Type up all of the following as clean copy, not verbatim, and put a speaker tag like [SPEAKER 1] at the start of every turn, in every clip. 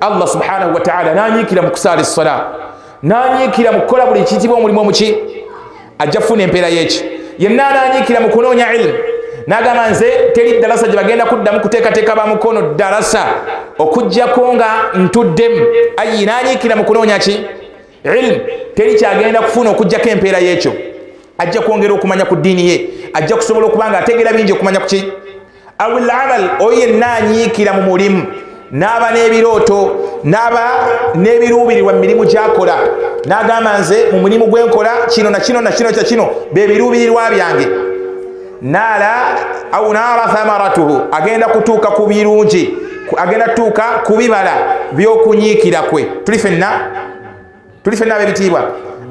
[SPEAKER 1] Allah subhanahu wa ta'ala nanyikira mu kusala as-salat nanyikira mu kukola buli kitibwa omulimu omuki ajja kufuna empeera y'eki yenna nanyikira mu kunoonya ilmu n'agamba nze teri darasa gye bagenda kuddamu kuteekateeka ba mukono darasa okuggyako nga ntuddemu ayi nanyikira mu kunoonya ki ilmu teri kyagenda kufuna okuggyako empeera y'ekyo ajja kwongera okumanya ku ddiini ye ajja kusobola okuba nga ategeera bingi okumanya ku ki awil amal oyo yenna anyiikira mu mulimu n'aba n'ebirooto n'aba n'ebiruubirirwa mu mirimu gy'akola n'agamba nze mu mulimu gwe nkola kino na kino na kino kya kino be biruubirirwa byange naala au naara thamaratuhu agenda kutuuka ku birungi agenda kutuuka ku bibala by'okunyiikira kwe tuli fenna ab'ebitiibwa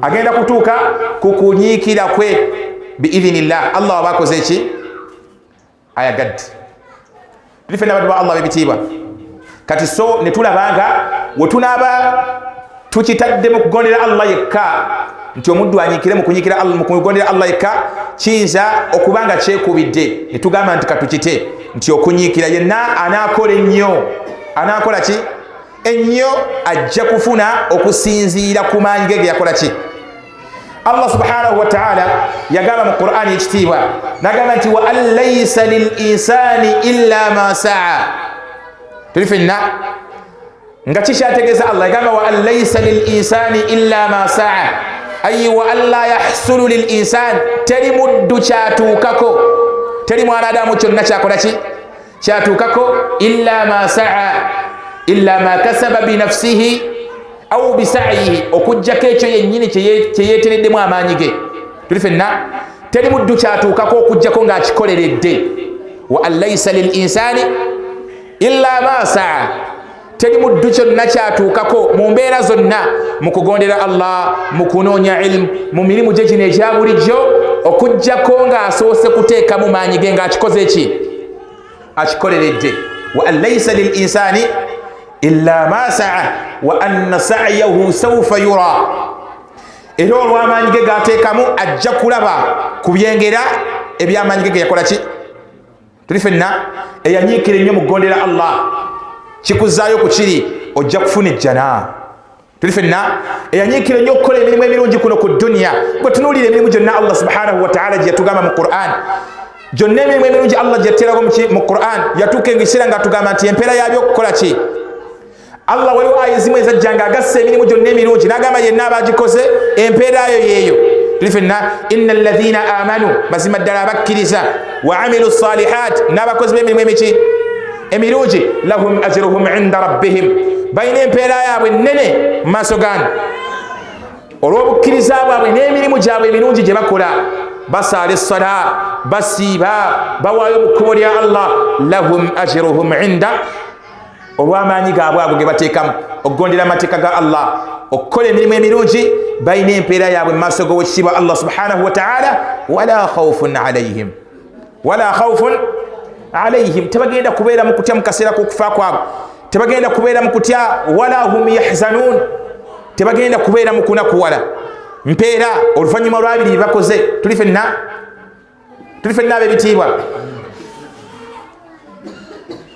[SPEAKER 1] agenda kutuuka ku kunyiikira kwe biidhinillah Allah abakoze eki ayagadde tuli fenna abantu ba Allah ab'ebitiibwa kati so netulabanga wetunaaba tukitadde mu kugondera Allah yekka nti omuddu anyiikire mu kunyiikira Allah mu kugondera Allah yekka kiyinza okubanga kyekubidde netugamba nti katukite nti okunyiikira yenna anaakola ennyo anaakola ki ennyo ajja kufuna okusinziira ku maanyi ge yakola ki Allah subhanahu wa ta'ala yagamba mu Qur'ani ekitiibwa nagamba nti wa an laysa lil insani illa ma sa'a tuli fenna nga kikyategeeza Allah yagamba wa an laysa lil insani illa ma sa'a ayi wa an la yahsulu lil insani teri muddu kyatuukako teri mwanadamu kyonna kyakola ki kyatuukako illa ma sa'a illa ma kasaba binafsihi au bisa'yihi okuggyako ekyo yennyini kyeyeetereddemu amaanyi ge tuli fenna teri muddu kyatuukako okuggyako ng'akikoleredde wa an laysa lil insani illa ma sa'a teri muddu kyonna kyatuukako mu mbeera zonna mu kugondera Allah mu kunoonya ilmu mu mirimu gye gino egya bulijjo okuggyako ng'asoose kuteekamu maanyi ge ng'akikoze eki akikoleredde wa an laysa lil insani illa ma sa'a wa anna sa'yahu sawfa yura era olw'amaanyi ge g'ateekamu ajja kulaba ku byengera eby'amaanyi ge yakola ki tuli fenna eyanyiikira ennyo mu kugondera Allah kikuzaayo ku kiri ojja kufuna ejjana tuli fenna eyanyiikira ennyo okukola emirimu emirungi kuno ku dunya gwe tunuulira emirimu gyonna Allah subhanahu wa ta'ala gye yatugamba mu Qur'an gyonna emirimu emirungi Allah gye yateerako mu Qur'an yatuuka ekiseera ng'atugamba nti empeera yabyo okukola ki Allah waliwo aya ezimu ezajja ng'agassa emirimu gyonna emirungi n'agamba yenna abagikoze empeera yo yeeyo tuli fenna inna alladhina amanu mazima ddala abakkiriza wa amilu salihat n'abakozi b'emirimu emiki emirungi lahum ajruhum inda rabbihim balina empeera yaabwe nnene mu maaso gano olw'obukkiriza bwabwe n'emirimu gyabwe emirungi gye bakola basaala essala basiiba bawaayo mu kkubo lya Allah lahum ajruhum inda olw'amaanyi gaabwe ago ge bateekamu okugondera amateeka ga Allah okukola emirimu emirungi balina empeera yaabwe mu maaso g'owekitiibwa Allah subhanahu wa ta'ala wala khawfun alayhim tebagenda kubeera mu kutya mu kaseera k'okufa kwabwe tebagenda kubeera mu kutya wala hum yahzanun tebagenda kubeera mu kunakuwala mpeera oluvannyuma lwabiri bye bakoze tuli fenna ab'ebitiibwa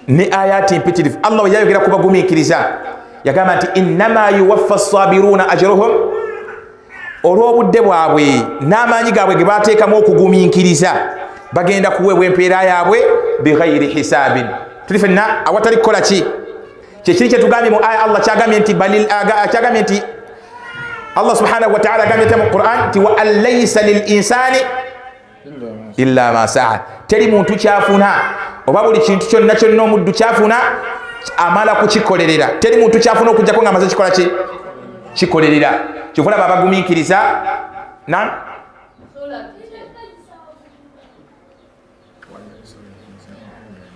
[SPEAKER 1] ne ayati mpitirivu Allah we yayogera ku bagumiikiriza yagamba nti innama yuwaffa as-sabiruna ajruhum olw'obudde bwabwe n'amaanyi gaabwe ge baateekamu okugumiikiriza bagenda kuweebwa empeera yaabwe bighayri hisaabin tuli fenna awatali kukola ki kyekiri kyetugambye mu aya Allah kyagambye nti Allah subhanahu wa ta'ala agambye mu Qur'an nti wa an laysa lil insani illa ma sa'a teri muntu kyafuna oba buli kintu kyonna kyonna omuddu kyafuna amala kukikolerera teri muntu kyafuna okugjako nga amaze kikola ki kikolerera kyovulaba abagumiikiriza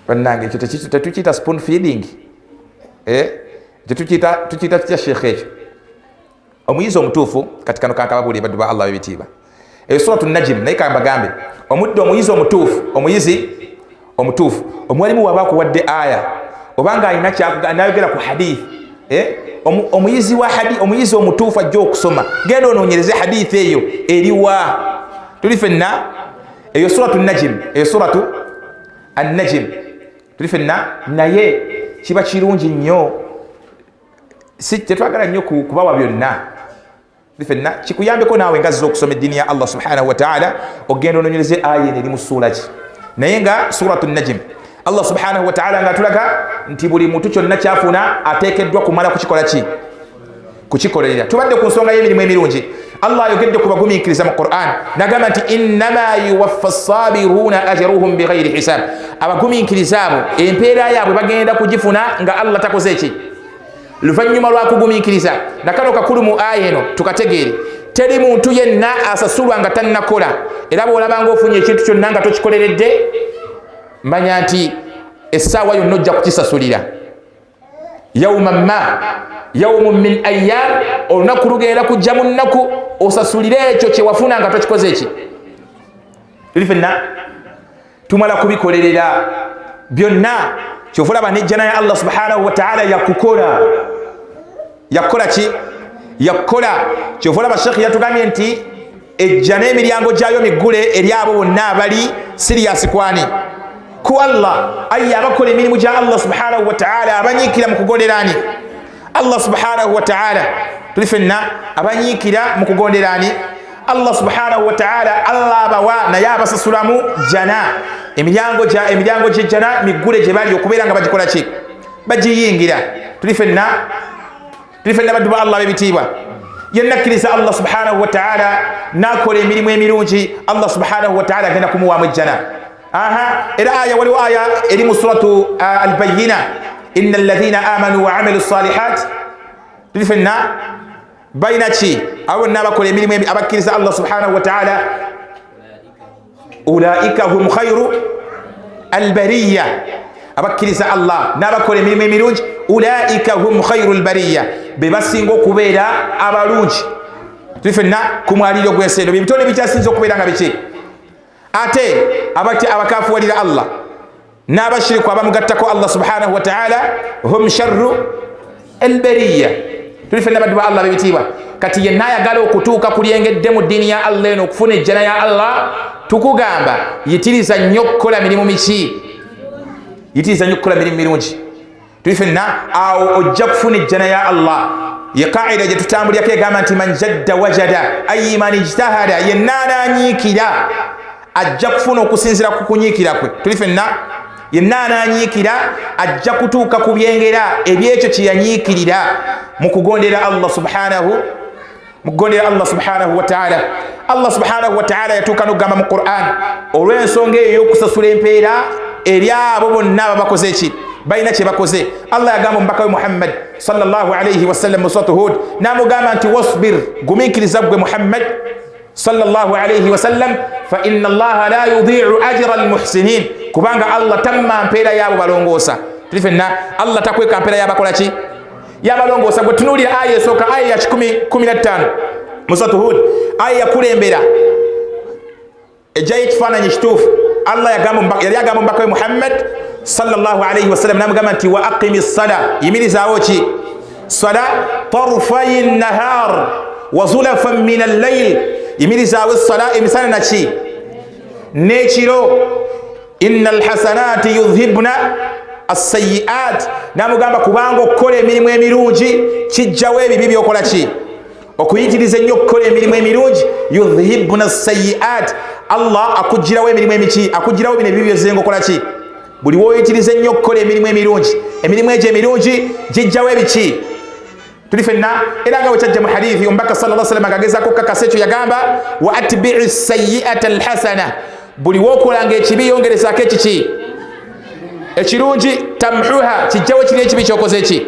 [SPEAKER 1] bannange ekyo tetukiyita spoon feeding tukiyita tutya sheekh ekyo omuyizi omutuufu kati kano kankababuli baddu ba Allah b'ebitiibwa eyo suratu najim naye kambagambe omuyizi omutuufu omwalimu waba akuwadde aya obanga alina nayogera ku hadithi omuyizi omutuufu ajja okusoma genda onoonyereze hadithi eyo eriwa tuli fenna eyo suratu najim eyo suratu an-najim tuli fenna naye kiba kirungi nnyo si tetwagala nnyo kubawa byonna fenna kikuyambeko naawe ngazza okusoma eddiini ya Allah subhanahu wa ta'ala ogenda ononyereze aya eno eri mu ssuula ki naye nga suratu najm Allah subhanahu wa ta'ala nga tulaga nti buli muntu kyonna kyafuna ateekeddwa kumala kukikola ki kukikolerera tubadde ku nsonga y'emirimu emirungi Allah ayogedde ku bagumiikiriza mu Qur'an nagamba nti innama yuwaffa as-sabiruna ajruhum bighayri hisab abagumiikiriza abo empeera yaabwe bagenda kugifuna nga Allah takoze ki luvannyuma lwa kugumiikiriza nakano kakulu mu aya eno tukategeere teri muntu yenna asasulwa nga tannakola era bw'olaba ng'ofunye ekintu kyonna nga tokikoleredde manya nti essaawa yonna ojja kukisasulira yawmun min ayyam olunaku lugenda kujja mu nnaku osasulire ekyo kye wafuna nga tokikoze eki tuli fenna tumala kubikolerera byonna kyofulaba nejjana ya Allah subhanahu wa ta'ala yakukola ki yakukola kyofulaba Sheikh yatugambye nti ejjana emiryango gyayo miggule eri abo bonna abali serious kwani ku Allah ayi abakola emirimu gya Allah subhanahu wa ta'ala abanyiikira mu kugonderani Allah subhanahu wa ta'ala tuli fenna abanyiikira mu kugonderani Allah subhanahu wa ta'ala Allah abawa naye abasasulamu jana emiryango gy'ejjana miggule gye bali okubeera nga bagikola ki bagiyingira tuli fenna baddu ba Allah b'ebitiibwa yenna akkiriza Allah subhanahu wa ta'ala nakola emirimu emirungi Allah subhanahu wa ta'ala agenda kumuwaamu ejjana era aya waliwo aya eri mu suratu al-bayyina inna alladhina amanu wa amilu salihat tuli fenna bayina ki abo bonna abakola emirimu abakkiriza Allah subhanahu wa ta'ala ulaika hum khayru albariya abakkiriza Allah n'abakola emirimu emirungi ulaika hum khayru albariya be basinga okubeera abalungi tuli fenna ku mwaliro gw'ensendo byebitone bikyasinza okubeera nga biki ate abakafuwalira Allah n'abashiriku abamugattako Allah subhanahu wa ta'ala hum sharru albariya tuli fenna baddu ba Allah b'ebitiibwa kati yenna ayagala okutuuka ku lyengedde mu ddiini ya Allah eno okufuna ejjana ya Allah tukugamba yitiriza nnyo okukola mirimu miki yitiriza nnyo okukola mirimu mirungi tuli fenna awo ojja kufuna ejjana ya Allah ye qaida gye tutambulirako egamba nti man jadda wajada ayi man ijtahada yenna ananyiikira ajja kufuna okusinzira ku kunyiikira kwe tuli fenna yenna ananyiikira ajja kutuuka ku byengera ebyekyo kye yanyiikirira mu kugondera Allah subhanahu wa ta'ala Allah subhanahu wa ta'ala yatuuka n'okugamba mu Qur'an olw'ensonga eyo y'okusasula empeera eri abo bonna ababakoze eki balina kye bakoze Allah yagamba omubaka we Muhammad sallallahu alayhi wa sallam mu suratu Hud n'amugamba nti wasbir gumiikiriza ggwe Muhammad sallallahu alayhi wa sallam fa inna Allah la yudhi'u ajra almuhsinin kubanga Allah tamma mpeera yaabo balongoosa tuli fenna Allah takweka mpeera y'abakola ki y'abalongoosa gwe tunuulira aya esooka aya ya 15 mu suratu Hud aya yakulembera ejjayo ekifaananyi ekituufu Allah yali agamba omubaka we Muhammad sallallahu alayhi wa sallam n'amugamba nti wa aqimi ssala yimirizaawo ki sala tarfayi nnahar wa zulafan min allayl yimirizaawo essala emisana naki n'ekiro inna alhasanati yudhibna assayiat n'amugamba kubanga okukola emirimu emirungi kijjawo ebibi byokola ki okuyitiriza ennyo okukola emirimu emirungi yudhibna assayiat Allah akugirawo emirimu emiki akugirawo bino ebibi byozenga okola ki buli woyitiriza ennyo okukola emirimu emirungi emirimu egyo emirungi gijjawo ebiki tuli fenna era nga wekyajja mu hadithi omubaka sallallahu alaihi wasallam agezako okukakasa ekyo yagamba wa atbi'i sayyi'ata alhasana buli wokolanga ekibi yongerezaako ekiki ekirungi tamhuha kijjawo kiri ekibi kyokoze eki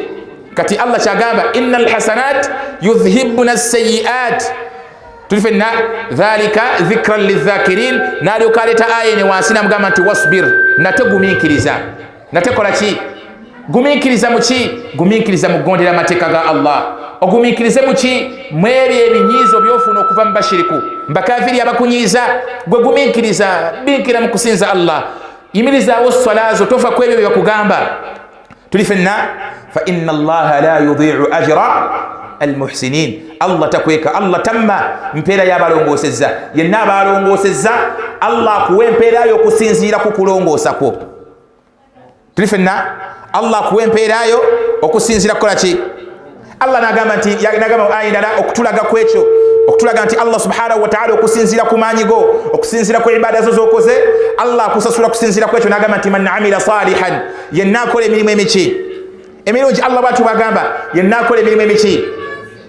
[SPEAKER 1] kati Allah kyagamba inna alhasanat yudhhibna assayi'at tuli fenna dhalika dhikran lidhakirin n'alyoka aleeta aya ene wansi n'amugamba nti wasbir nate gumiikiriza nate kola ki gumiikiriza mu ki gumiikiriza mu kugondera amateeka ga Allah ogumiikirize mu ki mu ebyo ebinyiizo by'ofuna okuva mu bashiriku mbakafiri abakunyiiza gwe gumiikiriza biikira mu kusinza Allah yimirizaawo swalazo tofa ku ebyo bye bakugamba tuli fenna fa inna Allaha la yudhi'u ajra almuhsinin Allah takweka Allah tamma mpeera y'abalongoosezza yenna abalongoosezza Allah akuwa empeera yo okusinziira ku kulongoosa kwo tuli fenna Allah akuwa empeera yo okusinziira kukola ki Allah nagamba ayindala okutulaga kwekyo okutulaga nti Allah subhanahu wa ta'ala okusinzira ku maanyigo okusinzira ku ibada zo zokoze Allah akusasula kusinzira kwekyo nagamba nti man amila salihan yenna akola emirimu emirungi Allah bwatu bagamba yenna akola emirimu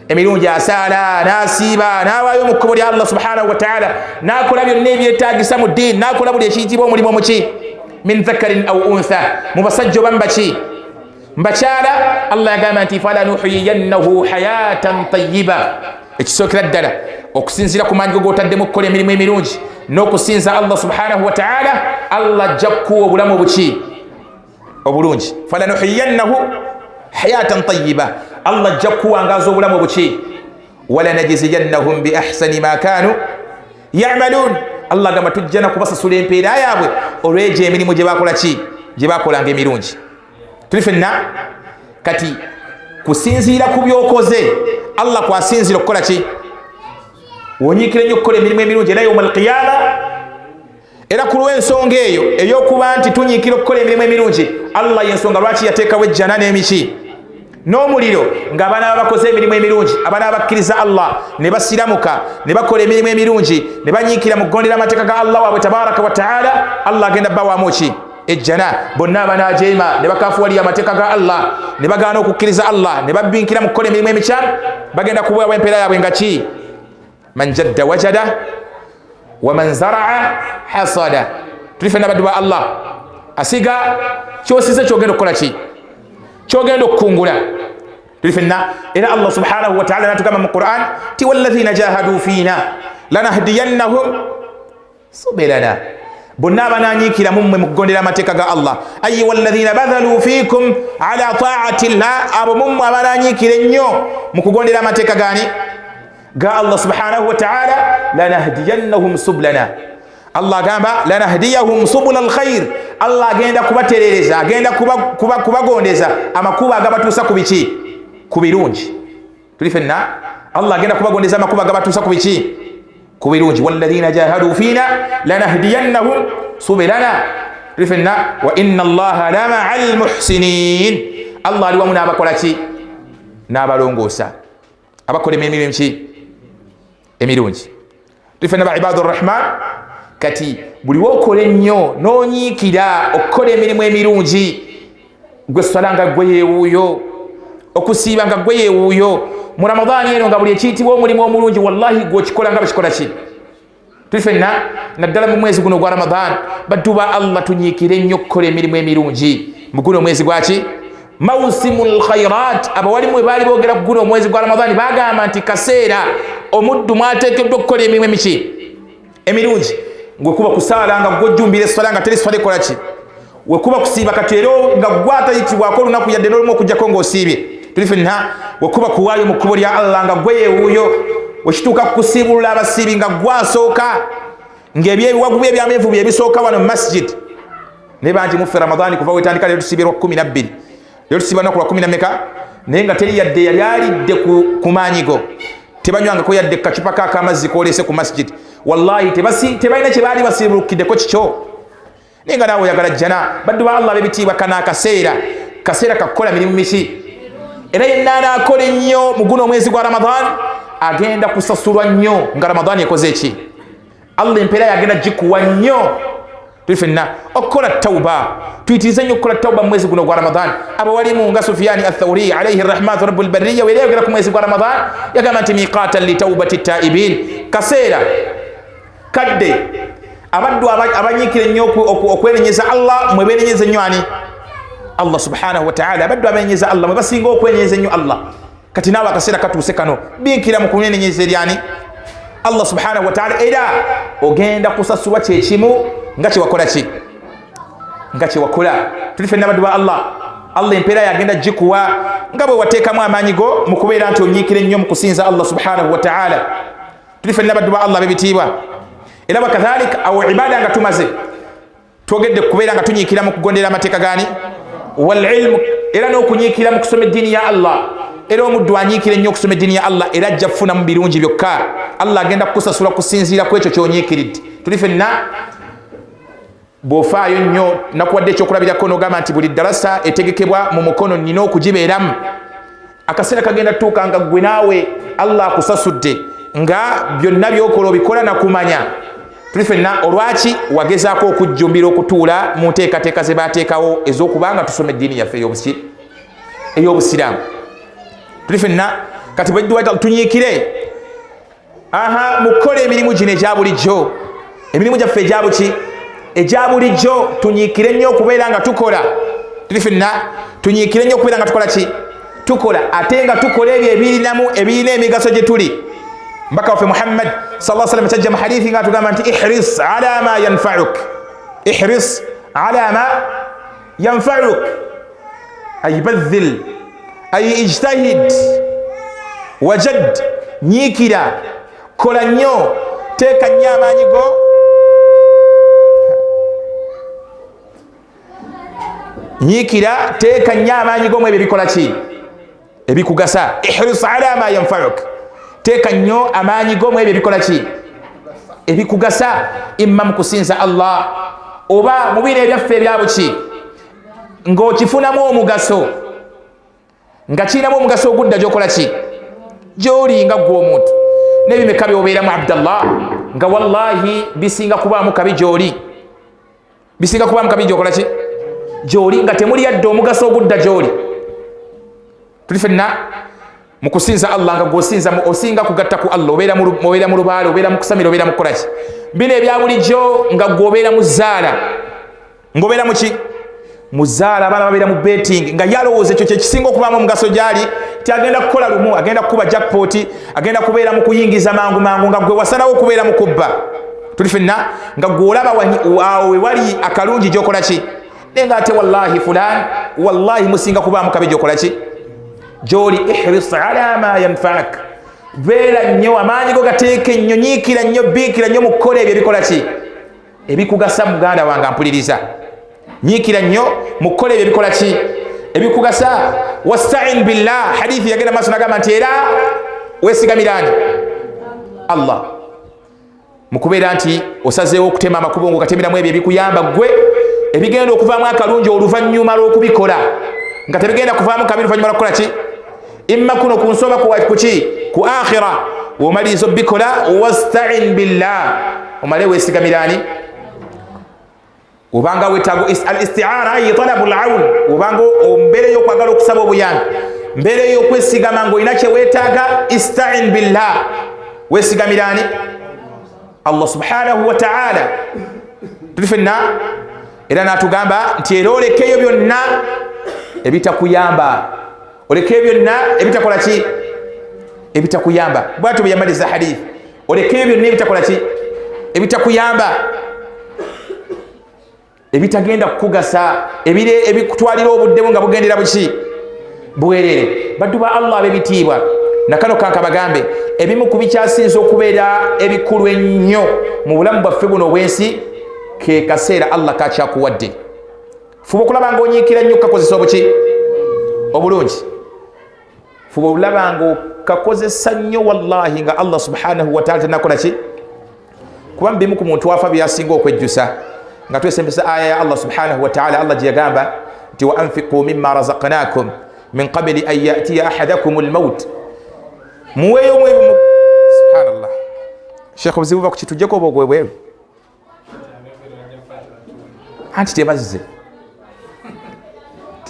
[SPEAKER 1] emirungi asaala nasiiba nawaayo mu kkubo lya Allah subhanahu wa ta'ala nakola byonna ebyetaagisa mu ddiini nakola buli ekiyitibwa omulimu omuki min dhakarin aw untha mu basajja oba mbakyala Allah yagamba nti falanuhyiyannahu hayatan tayyiba ekisookera ddala okusinzira ku maanyi g'otaddemu okukola emirimu emirungi n'okusinza Allah subhanahu wa ta'ala Allah ajja kukuwa obulamu obulungi falanuhyiyannahu hayatan tayyiba Allah ajja kukuwangaza obulamu obuki walanajziyannahum bi ahsani ma kanu ya'malun Allah agamba tujja na kubasasula empeera yaabwe olw'egyo emirimu gye bakolanga emirungi tuli fenna kati kusinziira ku byokoze Allah kwasinzira okukola ki wonyiikire nnyo okukola emirimu emirungi era yawma alqiyama era ku lw'ensonga eyo ey'okuba nti tunyiikira okukola emirimu emirungi Allah y'ensonga lwaki yateekawo ejjana n'emiki n'omuliro ng'abaana bakoze emirimu emirungi abaana bakkiriza Allah ne basiramuka ne bakola emirimu emirungi ne banyiikira mu kugondera amateeka ga Allah waabwe tabaraka wa ta'ala Allah agenda bawaamu ki ejjana bonna abanajeema ne bakafuwaliya amateeka ga Allah ne bagaana okukkiriza Allah ne babbinkira mu kukola emirimu emikyamu bagenda kuweebwa empeera yaabwe nga ki man jadda wajada wa man zaraa hasada tuli fenna baddu ba Allah asiga kyosize kyogenda okukola ki kyogenda okukungula tuli fenna era Allah subhanahu wa ta'ala natugamba mu Qur'an ti walladhina jahadu fina lanahdiyannahum subulana bonna abananyiikira mummwe mu kugondera amateeka ga Allah ayyuha alladhina badhalu fikum ala ta'ati llah abo mummwe abananyiikira ennyo mu kugondera amateeka gani ga Allah subhanahu wa ta'ala lanahdiyannahum subulana Allah agamba lanahdiyahum subula alkhair Allah agenda kubaterereza agenda kubagondeza amakubo agabatuusa ku biki ku birungi tuli fenna Allah agenda kubagondeza amakubo agabatuusa ku biki ku birungi walladhina jahadu fina lanahdiyannahum subulana tuli fenna wa inna Allaha la ma'al muhsinin Allah ali wamu n'abakola ki n'abalongoosa abakola emirimu emirungi tuli fenna ba ibadur rahman kati buli wokola ennyo n'onyiikira okukola emirimu emirungi gwe swala nga gwe yeewuuyo okusiiba nga gwe yeewuuyo mu ramadaani eno nga buli ekiyitibwa omulimu omulungi wallahi gwe okikola nga bakikola ki tuli fenna naddala mu mwezi guno gwa ramadaani baddu ba Allah tunyiikire ennyo okukola emirimu emirungi mu guno omwezi gwaki mawsimul khairat abawalimu bwe baali boogera ku guno omwezi gwa ramadaani bagamba nti kaseera omuddu mwateekeddwa okukola emirimu emirungi ngwekuba kusaala nga gwojjumbira eswala nga teri swala ekola ki wekuba kusiiba kati era nga gwatayitibwako olunaku yadde n'olumu okujjako ng'osiibye tuli fenna wekuba kuwaayo mu kkubo lya Allah nga gwe yeewuuyo wekituuka kukusiibulula abasiibi nga gwasooka ng'ebyebiwagu bye ebyamenvu bye bisooka wano mu masjid ne bangi muffe ramadaani kuva wetandika lero tusiibye lwa 12 lero tusiiba lunaku lwa 10 naye nga teri yadde yali alidde ku maanyigo tebanywangako yadde kacupa k'amazzi koolese ku masjid wallahi tebalina kye baali basiibukiddeko kikyo naye nga naawe oyagala jjana baddu ba Allah b'ebitiibwa kana kaseera kakukola mirimu miki era yenna anaakola ennyo mu guno omwezi gwa ramadaani agenda kusasulwa nnyo nga ramadaani ekoze eki Allah empeera yagenda gikuwa nnyo tuli fenna okukola tawba tuyitirize nnyo okukola tawba mu mwezi guno gwa ramadaani abawalimu nga Sufyaani athawri alayhi rahmatu rabbul barriya weera yogera ku mwezi gwa ramadaani yagamba nti miqaatan li tawbati taibin kaseera kadde abaddu abanyiikira ennyo okwenenyeza Allah mwe beenenyeza ennyo ani Allah subhanahu wa ta'ala abaddu abeenenyeza Allah mwe basinga okwenenyeza ennyo Allah kati naawe akaseera katuuse kano binkira mu kunyenenyeza eryani Allah subhanahu wa ta'ala era ogenda kusasulwa kyekimu nga kyewakola ki nga kyewakola tuli fenna abaddu ba Allah empeera yagenda gikuwa nga bwe wateekamu amaanyi go mu kubeera nti onyiikira ennyo mu kusinza Allah subhanahu wa ta'ala tuli fenna abaddu ba Allah b'ebitiibwa era wakadhalika awo ibada nga tumaze twogedde kubeera nga tunyiikira mu kugondera amateeka gani walilmu era n'okunyiikira mu kusoma eddiini ya Allah era omuddu anyiikira ennyo okusoma eddiini ya Allah era ajja kufunamu birungi byokka Allah agenda kukusasula kusinziira ku ekyo ky'onyiikiridde tuli fenna bw'ofaayo nnyo nakuwadde ekyokulabirako n'ogamba nti buli dalasa etegekebwa mu mukono nnina okugibeeramu akaseera kagenda tuuka nga gwe naawe Allah akusasudde nga byonna byokola obikola nakumanya. Tuli ffenna olwaki wagezaako okujjumbira okutuula mu nteekateeka ze baateekawo ez'okubanga tusoma eddiini yaffe ey'obusiraamu. Tuli ffenna kati bwedduwa tunyiikire mukola emirimu gino egya bulijjo, emirimu gyaffe egya buki egya bulijjo. Tunyiikire nnyo okubeera nga tukola. Tuli ffenna tunyiikire nnyo okubeera nga tukola ki tukola, ate nga tukola ebyo ebirina emigaso gye tuli. Mbaka waffe Muhammad sallallahu alaihi wasallam tajja mu hadithi nga tugamba nti ihris ala ma yanfa'uk, ihris ala ma yanfa'uk, ay badhil ay ijtahid wajad, nyiikira, kola nnyo, teeka nnyo amaanyi go, nyiikira, teeka nnyo amaanyi go mu ebyo bikola ki ebikugasa. ihris ala ma yanfa'uk, teeka nnyo amaanyi go mu ebyo bikola ki ebikugasa, imma mu kusinza Allah oba mu bino ebyaffe ebya buki ng'okifunamu omugaso, nga kirinamu omugaso ogudda gy'okola ki gy'oli nga gwe omuntu. N'ebimeka by'obeeramu Abdallah nga wallahi bisinga kubaamu kabi gy'oli, bisinga kubaamu kabi gy'okola ki gy'oli, nga temuli yadde omugaso ogudda gy'oli. Tuli ffenna mu kusinza Allah nga gw'osinza osinga kugatta ku Allah, obeera mu lubaale, obeera mu kusamira, obeera mu kukola ki bino ebya bulijjo, nga gw'obeera mu zzaala, ng'obeera mu ki mu zzaala, abaana babeera mu betting, nga yalowooza ekyo kyekisinga okubaamu omugaso gy'ali, ti agenda kukola lumu, agenda kukuba jackpot, agenda kubeera mu kuyingiza mangu mangu, nga gwe wasalawo okubeera mu kubba. Tuli ffenna nga gw'olaba awo we wali akalungi gy'okola ki, naye nga ate wallahi fulan, wallahi musinga kubaamu kabi gy'okola ki gy'oli. ihris ala ma yanfa'ak, beera nnyo, amaanyi go gateeke nnyo, nyiikira nnyo, biikira nnyo mu kukola ebyo ebikola ki ebikugasa. Muganda wange ampuliriza, nyiikira nnyo mu kukola ebyo ebikola ki ebikugasa. Wasta'in billah, hadithi yagenda maaso nagamba nti era weesigamirani Allah mu kubeera nti osazeewo okutema amakubo ng'ogatemeramu ebyo ebikuyamba gwe ebigenda okuvaamu akalungi oluvannyuma lw'okubikola, nga tebigenda kuvaamu kabi oluvannyuma lw'okukola ki imma kuno ku nsooba kuki ku akhira w'omaliriza obbikola. Wasta'in billah, omale weesigamirani obanga wetaago al isti'ara ye talabul aun, obanga mbeera y'okwagala okusaba obuyambi, mbeera y'okwesigama ng'olina kye weetaaga, ista'in billah, weesigamirani Allah subhanahu wa ta'ala. Tuli ffenna era n'atugamba nti era olekeyo byonna ebitakuyamba, olekeyo byonna ebitakola ki ebitakuyamba. Bwatyo bwe yamaliza hadith, olekeyo byonna ebitakola ki ebitakuyamba, ebitagenda kukugasa, ebikutwalira obuddemu nga bugendera buki bwerere. Baddu ba Allah ab'ebitiibwa, nakano kanka bagambe ebimu ku bikyasinza okubeera ebikulu ennyo mu bulamu bwaffe buno obwensi, ke kaseera Allah kakyakuwadde. Fuba okulaba ng'onyiikira nnyo kukakozesa obuki obulungi, fuba olaba ng'okakozesa nnyo wallahi nga Allah subhanahu wa ta'ala tenakola ki, kuba bimu ku muntu wafa byasinga okwejjusa nga twesembesa aya ya Allah subhanahu wa ta'ala. Allah gye yagamba nti wa anfiqu mimma razaqnakum min qabli an ya'tiya ahadakum al-maut, muweeyo mwebu. Subhanallah, Sheikh obuzibu buva ku kitujjeko oba ogwe bweru anti tebazze.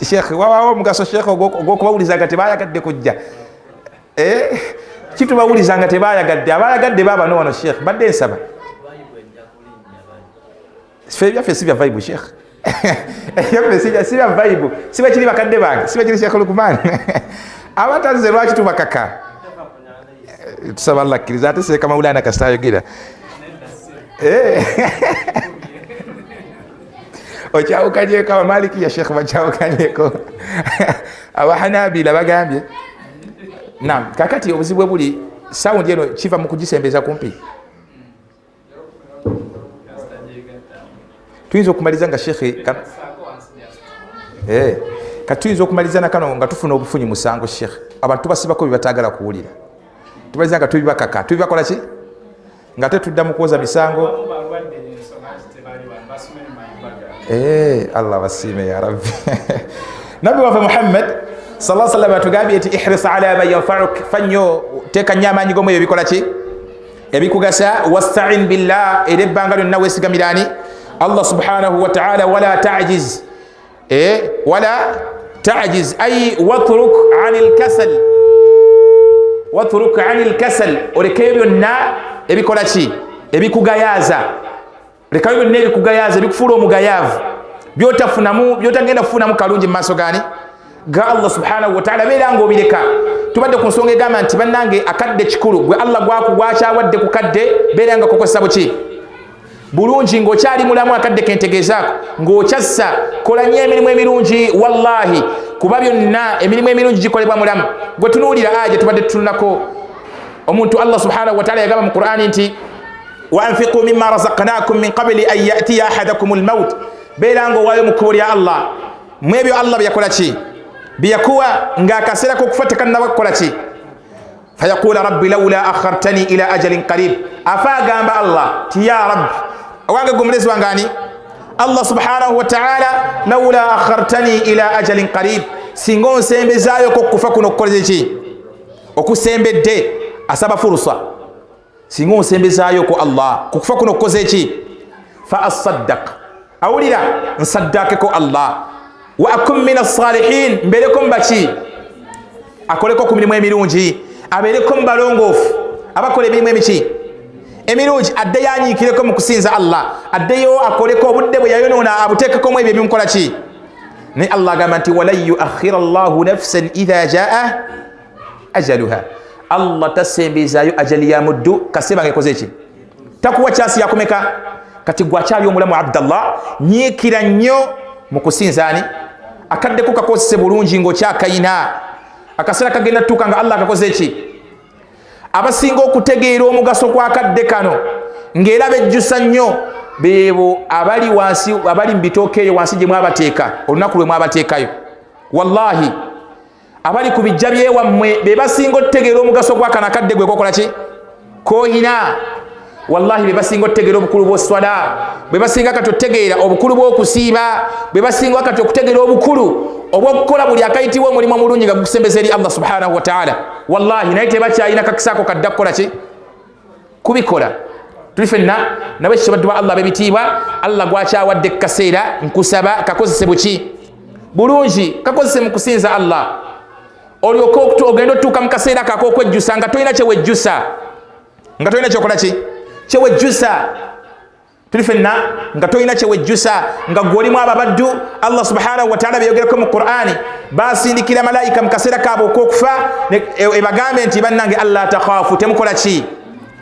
[SPEAKER 1] Sheikh wabaawo omugaso Sheikh ogw'okubawuliza nga tebayagadde kujja, kitubawuliza nga tebayagadde, abayagadde baabano wano Sheikh badde nsaba. Ffe byaffe si bya vibe Sheikh, byaffe si bya vibe, si bakiri bakadde bange, si bakiri Sheikh Lukman. Abatanze lwaki tubakaka, tusaba Allah akkiriza. Ate Sheikh Maulana kasita ayogera okyawukanyeko abamaliki ya Sheikh bakyawukanyeko abahanabila bagambye. Naam, kakati obuzibu buli sawundi eno kiva mu kugisembeza kumpi. Tuyinza okumaliza nga Sheikh kati tuyinza okumaliza nakano nga tufuna obufunyi musango Sheikh, abantu tubasibako byebatagala kuwulira, tubaliza nga tubibakaka, tubibakola ki nga tetudda mu kwoza misango. Allah basiime ya Rabbi. Nabi waffe Muhammad sallallahu alaihi wasallam atugambye ati ihris ala man yanfa'uk, fanyo teka nyama nyigo mwe bikola ki ebikugasa, wasta'in billah, erebbanga lyonna wesigamirani Allah subhanahu wa ta'ala, wala ta'jiz wala ta'jiz ay watruk 'anil kasal, watruk 'anil kasal, oleke byonna ebikola ki ebikugayaza, leka byonna ebikugayaza ebikufuula omugayavu, byotagenda kufunamu kalungi mu maaso gani ga Allah subhanahu wa ta'ala. Beera ng'obireka. Tubadde ku nsonga egamba nti bannange akadde kikulu, gwe Allah gwakyawadde ku kadde, beera nga kokozesa buki bulungi ng'okyali mulamu, akadde kentegeezaako ng'okyassa, kola nnyo emirimu emirungi wallahi, kuba byonna emirimu emirungi gikolebwa mulamu. Gwe tunuulira aja tubadde tutunulako omuntu Allah subhanahu wa ta'ala yagamba mu Qur'ani nti wa anfiqu mimma razaqnakum min qabli an ya'tiya ahadakum al-maut, beera ng'owaayo mu kkubo lya Allah mu ebyo Allah byakola ki byakuwa ng'akaseera k'okufa tekannaba kukola ki, fayaqula rabbi lawla akhartani ila ajalin qarib, afa agamba Allah ti ya rabbi owange gwe mulezi wange ani Allah subhanahu wa ta'ala, lawla akhartani ila ajalin qarib, singa onsembezaayo okufa kuno okukoleze ki okusembedde, asaba furusa, singa onsembezaayo ko Allah kukufa kuno okukoze ki, fa asaddaq, awulira nsaddakeko Allah, wa akum min as-salihin, mbereko mbaki akoleko ku mirimu emirungi, abeereko mu balongoofu abakola emirimu emiki emirungi, addeyo anyiikireko mu kusinza Allah, addeyo akoleko obudde bwe yayonoona abuteekeko mu ebyo ebimukola ki. Naye Allah agamba nti walan yuakhira Allahu nafsan idha jaa ajaluha, Allah tasembezaayo ajali ya muddu kaseba ngaekoze ki, takuwa kyasi yakumeka. Kati gwakyali omulamu Abdallah, nyiikira nnyo mu kusinzaani, akadde ko kakozese bulungi ng'okyakayina, akaseera kagenda tutuuka nga Allah akakoze ki. Abasinga okutegeera omugaso gw'akadde kano ng'era bejjusa nnyo beebo abali wansi, abali mu bitooke eyo wansi gye mwabateeka olunaku lwe mwabateekayo, wallahi abali ku bijja byewammwe be basinga okutegeera omugaso gw'akano akadde gwe kokola ki koyina, wallahi be basinga okutegeera obukulu bw'oswala, be basinga kati okutegeera obukulu bw'okusiiba, be basinga kati okutegeera obukulu obw'okukola buli akayitibwa omulimu omulungi nga gukusembeza eri Allah subhanahu wa ta'ala, wallahi naye tebakyalina kakisaako kadda kukola ki kubikola. Tuli ffenna nabo ekitobadde wa Allah bebitiibwa, Allah gwakyawadde kaseera nkusaba kakozese buki bulungi, kakozese mu kusinza Allah, olyoke ogenda otuuka mu kaseera kako okwejjusa nga tolina kyewejjusa, nga tolina kyokola ki kyewejjusa. Tuli ffenna nga tolina kyewejjusa, nga gwolimu ababaddu Allah subhanahu wa ta'ala beyogerako mu Qur'ani, basindikira malayika mu kaseera kaabwe okwokufa ebagambe nti bannange alla takhaafu, temukola ki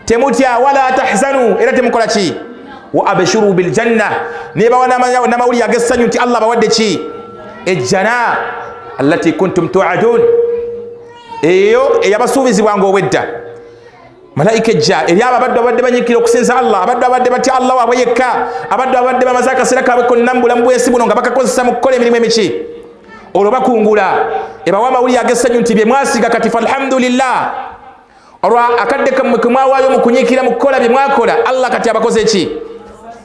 [SPEAKER 1] temutya, wala tahzanu, era temukola ki, wa abshuru bil janna, nebawa namawulire ag'essanyu nti Allah bawadde ki ejjana allati kuntum tu'adun, eyo eyabasuubizibwanga obwedda. Malayika ejja eri ababaddu abadde banyiikira okusinza Allah, abaddu abadde batya Allah waabwe yekka, abaddu abadde bamaze akaseera kaabwe konna mu bulamu bw'ensi buno nga bakakozesa mu kukola emirimu emiki, olwo bakungula ebawa amawulire ag'essanyu nti bye mwasiga kati falhamdulillah, olwa akadde kammwe ke mwawaayo mu kunyiikira mu kukola bye mwakola, Allah kati abakoze ki,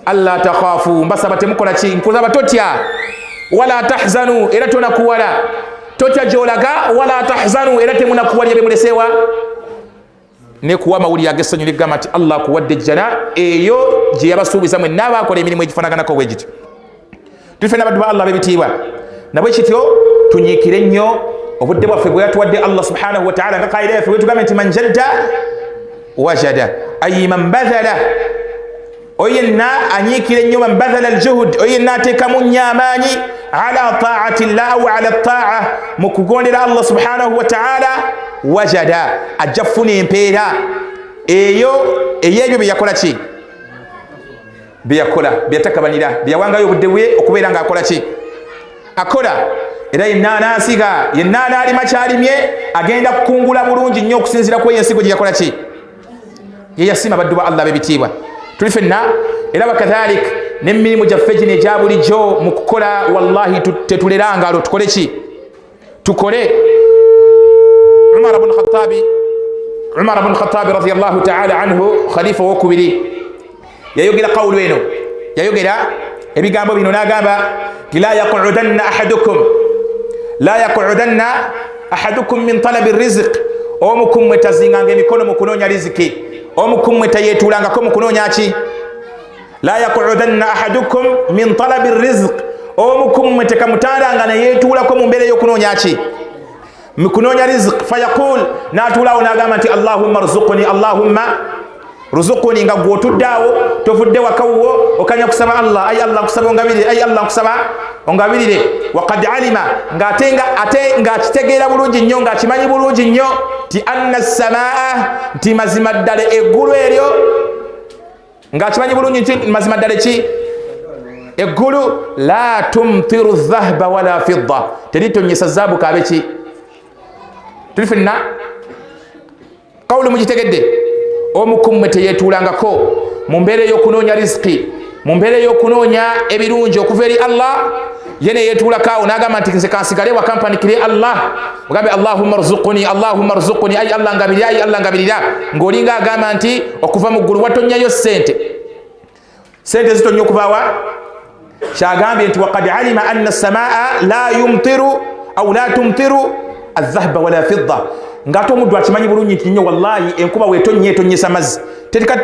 [SPEAKER 1] alla takhaafu, mbasaba temukola ki, nkusaba totya, wala tahzanu, era tonakuwala, totya gy'olaga, wala tahzanu, era temunakuwalya bye muleseewa, ne kuwa amawulire ag'essanyu negamba nti Allah akuwadde ejjana eyo gye yabasuubiza mwenna abaakola emirimu egifaanaganako bwe gityo. Tuli ffenna baddu ba Allah b'ebitiibwa, nabwe kityo tunyiikire nnyo obudde bwaffe bwe yatuwadde Allah subhanahu wa ta'ala, nga kaayida yaffe bwe tugambye nti man jadda wajada, ay man badhala, oyo yenna anyiikire nnyo, man badhala aljuhud, oyo yenna ateekamu nnyo amaanyi ala taati llah aw ala taa, mu kugondera Allah subhanahu wa ta'ala, wajada ajja kufuna empeera eyo ey'ebyo bye yakola ki bye yakola bye yatakabanira bye yawangayo obudde bwe okubeera ng'akola ki akola. Era yenna anaasiga, yenna anaalima kyalimye agenda kukungula bulungi nnyo okusinziira ku ensigo gye yakola ki ye yasima baddu ba Allah b'ebitiibwa. Tuli ffenna era wakadhalik n'emirimu gyaffe gino egya bulijjo mu kukola, wallahi tetulera ngalo, tukole ki tukole. Umar ibn Khattabi radiyallahu ta'ala anhu, khalifa wokubiri, yayogera qawlu eno, yayogera ebigambo bino n'agamba nti la yaqudanna ahadukum la yaqudanna ahadukum min talabi rizq omukumwe tazinganga emikono mu kunoonya riziki omukumwe tayeetulangako mu kunoonya ki la yaqudanna ahadukum min talabi rizq omukumwe tekamutandanga neyeetulako mu mbeera y'okunoonya ki mu kunoonya rizq fayaqul naatuulawo n'agamba nti allahumma rzuqni allahumma rzuquni nga gw'otuddaawo tovudde wakawuwo okanya kusaba allah ay allah kusaba ongabirire ay allah kusaba ongabirire waqad alima ate ng'akitegeera bulungi nnyo ng'akimanyi bulungi nnyo ti anna samaa nti mazima ddala eggulu eryo ng'akimanyi bulungi nti mazima ddala ki eggulu la tumtiru dhahaba wala fidda teritonyesa zaabu kaabe ki tuli fenna kawulu mugitegedde omukumwe teyeetulangako mu mbeera y'okunoonya riziki mu mbeera y'okunoonya ebirungi okuva eri allah ye neyeetulako awo n'agamba nti nze kansigale wakampanikire allah ogambe allahumma rzuquni ayi allah ngabirira ayi allah ngabirira ng'olinga agamba nti okuva mu ggulu watonnyayo sente zitonnya okuvaawa kyagambye nti waqad alima anna samaa la yumtiru au la tumtiru adhahaba wala fidda ng'ate omuddu akimanyi bulungi nti nnyo wallahi enkuba weetonnya etonyesa mazzi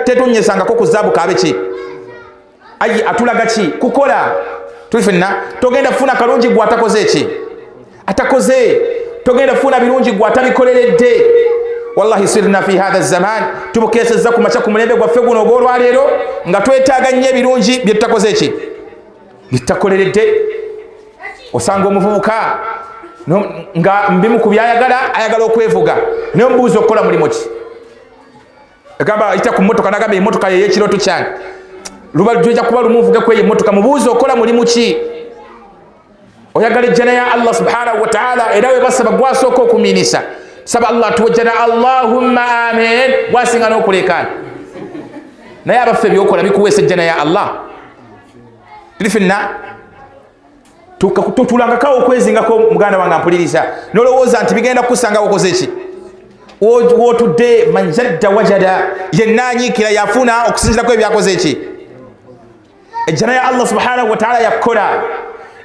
[SPEAKER 1] tetonyesangako ku zaabu kaabe ki ayi atulaga ki kukola tuli fenna togenda kufuna kalungi gwe atakoze ki atakoze togenda kufuna birungi gwe atabikoleredde wallahi sirna fi hatha zaman tubukeesezza ku makya ku mulembe gwaffe guno ogw'olwaleero nga twetaaga nnyo ebirungi bye tutakoze ki bye tutakoleredde osanga omuvubuka nga mbimu ku byayagala ayagala okwevuga naye omubuuza okukola mulimu ki agamba ayita ku mmotoka nagamba emmotoka yeyekiroto kyange lujja kuba lumuvuge kweyo emmotoka mubuuza okukola mulimu ki oyagala ejjana ya allah subhanahu wa taala era we basaba gwasooka okumiinisa saba allah tuwejjana allahumma amin gwasinga n'okulekaana naye abaffe byokola bikuweesa ejjana ya allah tuli fenna tutulangakawo okwezingako muganda wange ampuliriza nolowooza nti bigenda kukusanga wakoze ki wotudde manjadda wajada yenna anyiikira yafuna okusinzirako ebyakoze ki ejjana ya allah subhanahu wa taala yakukola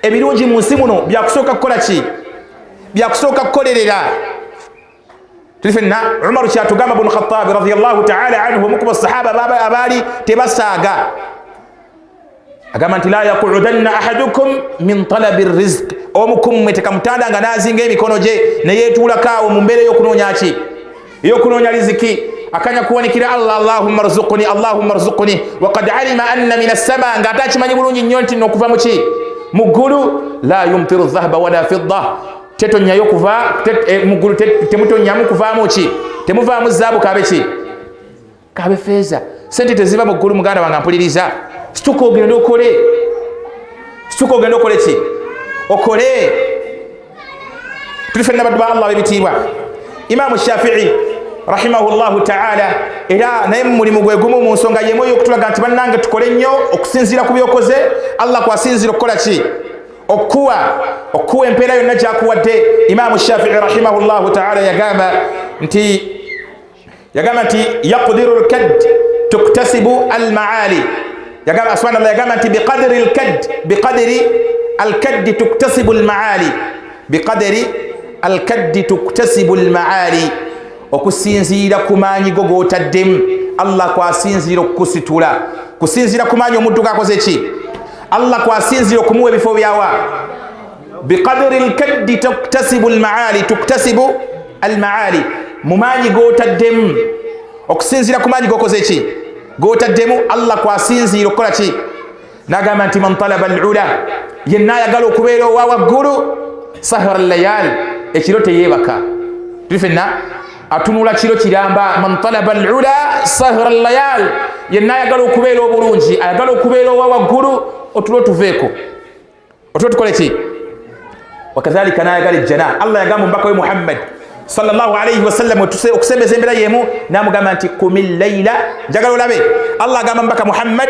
[SPEAKER 1] ebirungi mu nsi muno byakusooka kukola ki byakusooka kukolerera tuli fenna umaru kyatugamba bunu khatabi radiyallahu taala anhu omu ku basahaba abaali tebasaaga agamba nti la yaqudanna ahadukum min talabi rizq omukumwe tekamutandanga nazinga emikono gye neyeetulako awo mu mbeera y'okunoonya ki ey'okunoonya riziki akanya kuwanikira allah allahumma rzuquni waqad alima anna min assama ng'ate akimanyi bulungi nnyo nti n'okuva mu ki mu ggulu la yumtiru dhahaba wala fidda tetonnyayo kuva mu ggulu temutonnyamu kuvaamu ki temuvaamu zaabu kaabe ki kaabe feeza sente teziva mu ggulu muganda wange ampuliriza situka ogende okole ki okole tuli fenna baddu ba allah bebitiibwa imamu shafii rahimahullahu taala era naye mulimu gwe gumu mu nsonga yemu ey'okutulaga nti bannange tukole nnyo okusinziira ku byokoze allah kwasinziira okukola ki okuwa empeera yonna gyakuwadde imamu shafii rahimahullahu taala yagamba nti yaqdiru lkad tuktasibu almaali yagamba subhanallah yagamba nti biqadri alkaddi tuktasibu almaali biqadri alkaddi tuktasibu almaali okusinziira ku maanyi go g'otaddemu allah kwasinziira okukusitula kusinziira ku maanyi omuddu gakoze ki allah kwasinziira okumuwa ebifo byawa biqadri alkaddi tuktasibu almaali mu maanyi g'otaddemu okusinziira ku maanyi g'okoze ki g'otaddemu allah kwasinziira okukola ki n'agamba nti man talaba alula yenna ayagala okubeera owa waggulu sahara layali ekiro teyeebaka tuli fenna atunula kiro kiramba man talaba alula sahara layali yenna ayagala okubeera obulungi ayagala okubeera owa waggulu otulo otuveeko otulo tukole ki wakadhalika n'ayagala ejjana allah yagamba omubaka we muhammad sallallahu alayhi wa sallam okusembeza embeera yemu namugamba nti qumi layla njagala olabe allah agamba mbaka muhammad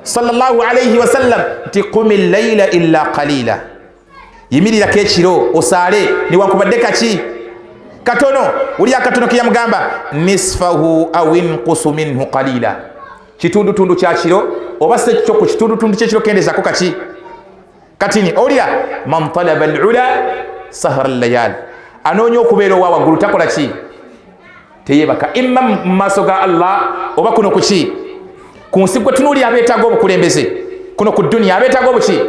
[SPEAKER 1] sallallahu alayhi wa sallam nti qumi layla illa qalila yimirirako ekiro osaale niwankubadde kaki katono uli akatono keyamugamba nisfahu aw inqusu minhu qalila kitundutundu kyakiro oba se kyo ku kitundutundu kyekiro kendezako kaki katini olya man talaba alula sahara al-layal anoonya okubeera owa waggulu takola ki teyebaka imma mu maaso ga Allah oba kuno kuki ku nsi gwe tunuulira abeetaaga obukulembeze kuno ku dduniya abeetaaga obuki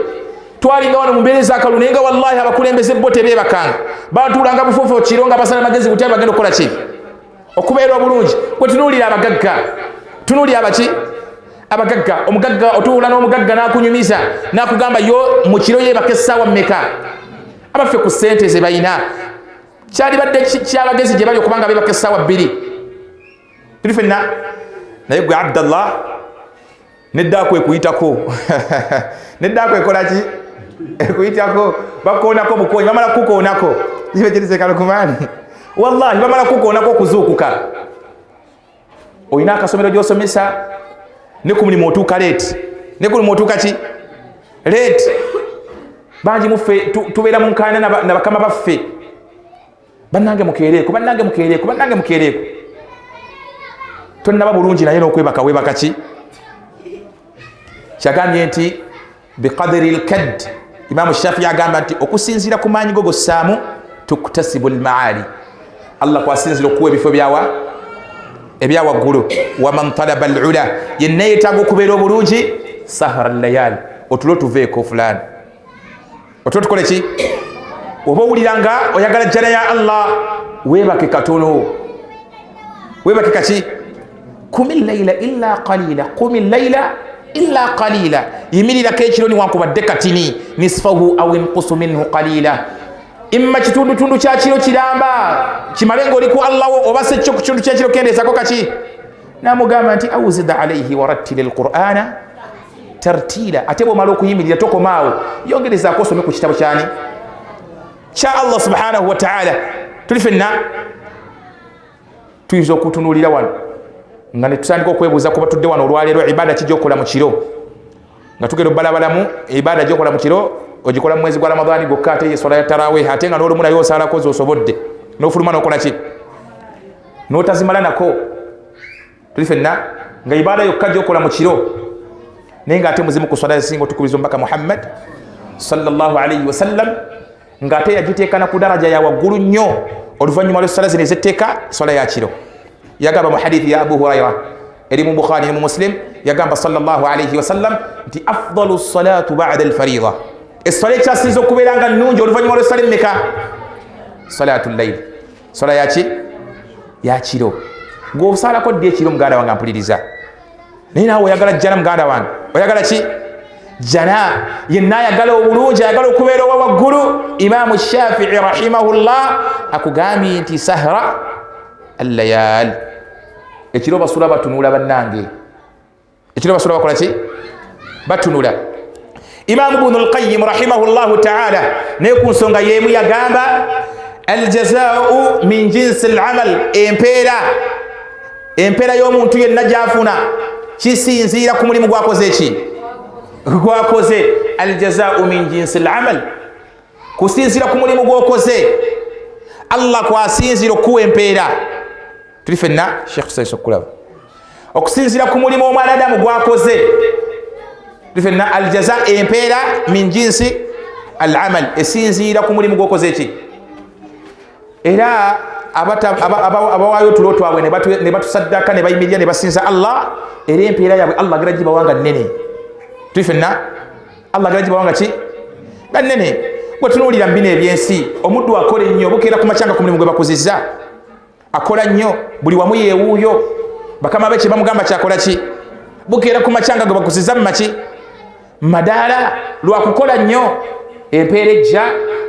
[SPEAKER 1] twalinga wano mu mbeera ez'akalulu naye nga wallahi abakulembeze bo tebeebakanga batuulanga bufuufu kiro nga basala magezi butya bagenda okukola ki okubeera obulungi gwe tunuulira abagagga tunuulira abaki abagagga omugagga otuula n'omugagga n'akunyumiza n'akugamba yo mu kiro yeebaka essaawa mmeka abaffe ku ssente ze balina kyali badde kyabagezi gye bali okubanga beebaka essaawa bbiri tuli fenna naye gwe abdallah neddaako ekuyitako neddaako ekola ki ekuyitako bakoonako bukoonyi bamala kukoonako kirisekalokumaani wallahi bamala kukoonako okuzuukuka olina akasomero gy'osomesa ne ku mulimu otuuka leeti ne ku mulimu otuuka ki leeti bangi muffe tubeera mu nkaana na bakama baffe bannange mukeereeko bannange mukeereeko bannange mukeereeko tonnaba bulungi naye n'okwebaka weebaka ki kyagambye nti biqadri lkadd imamu shafii agamba nti okusinziira ku maanyi go gossaamu tuktasibu lmaali allah kwasinzira okuwa ebifo ebyawaggulu waman talaba alula yenna yeetaaga okubeera obulungi sahara layal otulo tuveeko fulani otulo tukole ki oba owuliranga oyagala jjana ya allah weebake katono weebake kaki kumi layla illa qalila kumi layla illa qalila yimirirako ekiro niwankubadde katini nisfahu au inqusu minhu qalila imma kitundutundu kya kiro kiramba kimale ng'oli ku allah wo oba se kyo ku kitundu kyekiro kendeezako kaki namugamba nti auzid alaihi warattili lqur'ana tartila ate bwomala okuyimirira tokomaawo yongerezaako osome ku kitabo kyani kya allah subhanahu wa taala tuli fenna tuyinza okutunuulira wano nga netusandika okwebuuza kuba tudde wano olwaleero ibada ki gyokola mu kiro nga tugenda obbalabalamu ibada gyokola mu kiro ogikola mu mwezi gwa ramadhani gokka ate yesola ya tarawih ate nga n'olumu naye osalako zosobodde n'ofuluma n'okola ki n'otazimala nako tuli fenna nga ibada yokka gyokola mu kiro naye nga ate muzimu ku swala ezisinga otukubiriza omubaka muhammad sallallahu alaihi wasallam nga ate yagiteekana ku daraja ya waggulu nnyo oluvannyuma lw'essala zino ezetteeka swala ya kiro yagamba mu hadithi ya abu huraira eri mu bukhari ne mu muslim yagamba sallallahu alaihi wasallam nti afdalu salatu ba'da alfarida essala ekyasinza okubeera nga nnungi oluvannyuma lw'essala emmeka salatu llaili swala yaki ya kiro ng'osalako ddi ekiro muganda wange ampuliriza naye naawe oyagala jjana muganda wange oyagala ki jana yenna ayagala obulungi ayagala okubeera owa waggulu imamu shafii rahimahullah akugambye nti sahra allayal ekiro basula batunula bannange ekiro basula bakola ki batunula imamu bunu alqayim rahimahullahu taala naye ku nsonga yemu yagamba aljazau min jinsi alamal empeera y'omuntu yenna gyafuna kisinziira ku mulimu gwakoze ki gwakoze aljazau min jinsi alamal kusinziira ku mulimu gwokoze allah kwasinziira okuwa empeera tuli fenna sheikh tusaisa okulaba okusinziira ku mulimu omwanadamu gwakoze tuli fenna aljaza empeera min jinsi alamal esinziira ku mulimu gwokoze eki era abawaayo otulo twabwe ne batusaddaka ne bayimirira ne basinza allah era empeera yabwe allah agera gibawanga nnene tuli fenna allah agera gibawanga ki nga nnene gwe tunuulira mu bino ebyensi omuddu akola ennyo bukeera ku makyanga ku mulimu gwe bakuzizza akola nnyo buli wamu yeewuuyo bakama be kye bamugamba kyakola ki bukeera ku makyanga gwe bakuzizza mu maki madaala lwakukola nnyo empeera ejja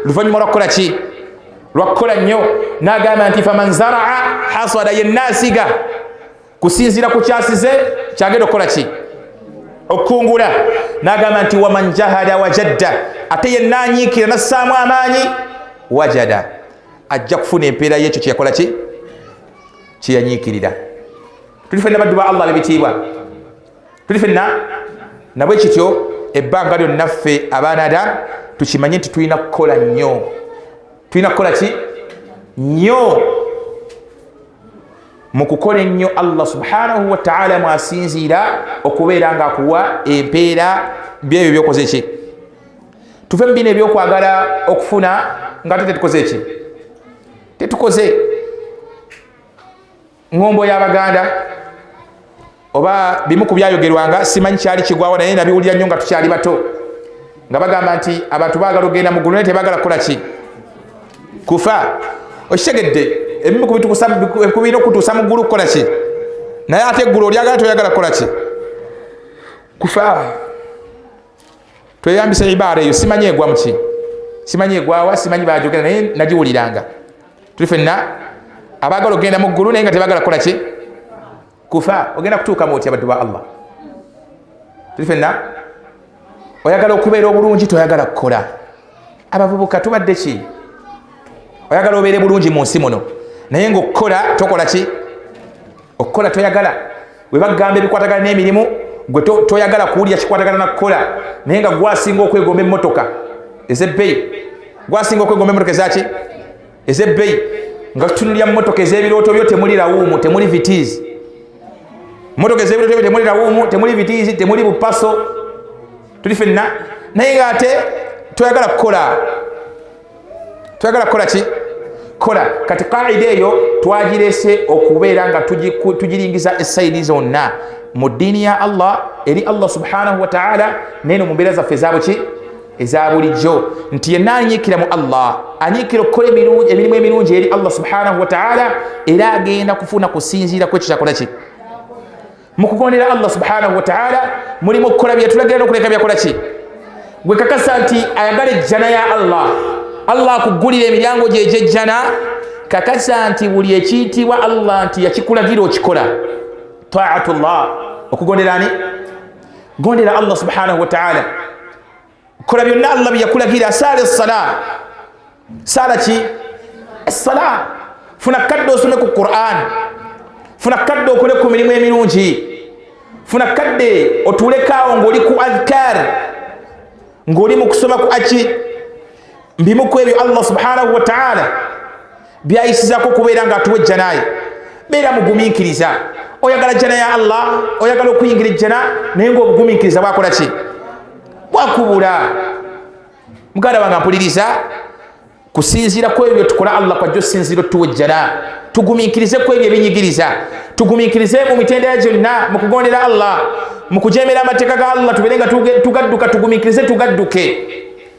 [SPEAKER 1] luvannyuma lwakukola ki lwakukola nnyo n'agamba nti faman zaraa hasada yenna asiga kusinziira ku kyasize kyagenda okukola ki okukungula n'agamba nti waman jahada wajadda ate yenna anyiikira nassaamu amaanyi wajada ajja kufuna empeera y'ekyo kyeyakola ki kyeyanyiikirira tuli fenna baddu ba allah bebitiibwa tuli fenna nabwe kityo ebbanga lyonna ffe abaana adamu tukimanye nti tulina kukola nnyo tulina kukola ki nnyo mu kukola ennyo allah subhanahu wa taala mwasinziira okubeera nga akuwa empeera byebyo byokoze ki tuve mu bino ebyokwagala okufuna nga ate tetukoze eki tetukoze ngombo y'Abaganda oba bimu ku byayogerwanga simanyi kyali kigwawo naye nabiwulira nnyo nga tukyali bato nga bagamba nti abantu baagala ogenda mu ggulu naye tebaagala kukola ki kufa okitegedde ebimu kubirina okutuusa mu ggulu kukola ki naye ate eggulu olyagala toyagala kukola ki kufa tweyambisa ibaara eyo simanyi egwa muki simanyi egwawa simanyi bajogera naye nagiwuliranga tuli fenna abaagala ogenda mu ggulu naye nga tebaagala kukola ki kufa ogenda kutuuka mu otya baddu ba Allah tuli fenna oyagala okubeera obulungi toyagala kukola abavubuka tubadde ki oyagala obeere bulungi mu nsi muno naye ngaokukola tokola ki okukola toyagala bwe bagamba ebikwatagana n'emirimu gwe toyagala kuwulira kikwatagana na kukola naye nga gwasinga okwegomba emmotoka ez'ebbeeyi gwasinga okwegomba emmotoka ezaki ez'ebbeeyi nga tutunulira mu mmotoka ez'ebirooto byo temuli rawuumu temuli vitiizi mmotoka ez'ebirooto byo temuli rawuumu temuli vitiizi temuli bupaso tuli fenna naye nga ate toyagala kukola toyagala kukola ki kola kati qaida eyo twagirese okubeera nga tugiringiza esaidi zonna mu ddiini ya Allah eri Allah subhanahu wa ta'ala neno mu mbeera zaffe ezabo ki eza bulijjo nti yenna anyiikira mu Allah anyiikira okukola emirimu emirungi eri Allah subhanahu wa ta'ala era agenda kufuna kusinziira kwekyo kyakola ki mu kugondera Allah subhanahu wa ta'ala mulimu okukola byetulagira n'okuleka byakola ki gwe kakasa nti ayagala ejjana ya Allah Allah akugulira emiryango gye egyejjana kakasa nti buli ekiyitibwa Allah nti yakikulagira okikola taatullah okugondera ani gondera Allah subhanahu wa ta'ala kola byonna Allah byakulagira sala as-sala sala ki as-sala funa kadde osome ku Qur'an funa kadde okole ku mirimu emirungi funa kadde otulekaawo ng'oli ku adhkar ng'oli mu kusoma ku aki mbimu ku ebyo Allah subhanahu wa ta'ala byayisizako kubeera nga atuwa ejjanaye beera mugumiikiriza oyagala jjana ya Allah oyagala okuyingira ejjana naye ng'obugumiikiriza bwakola ki bwakubula muganda wange mpuliriza kusinziira ku ebyo tukola Allah kwajja osinziira otuwa ejjana tugumiikirize ku ebyo ebinyigiriza tugumiikirize mu mitendera gyonna mu kugondera Allah mu kujeemera amateeka ga Allah tubeere nga tugadduka tugumiikirize tugadduke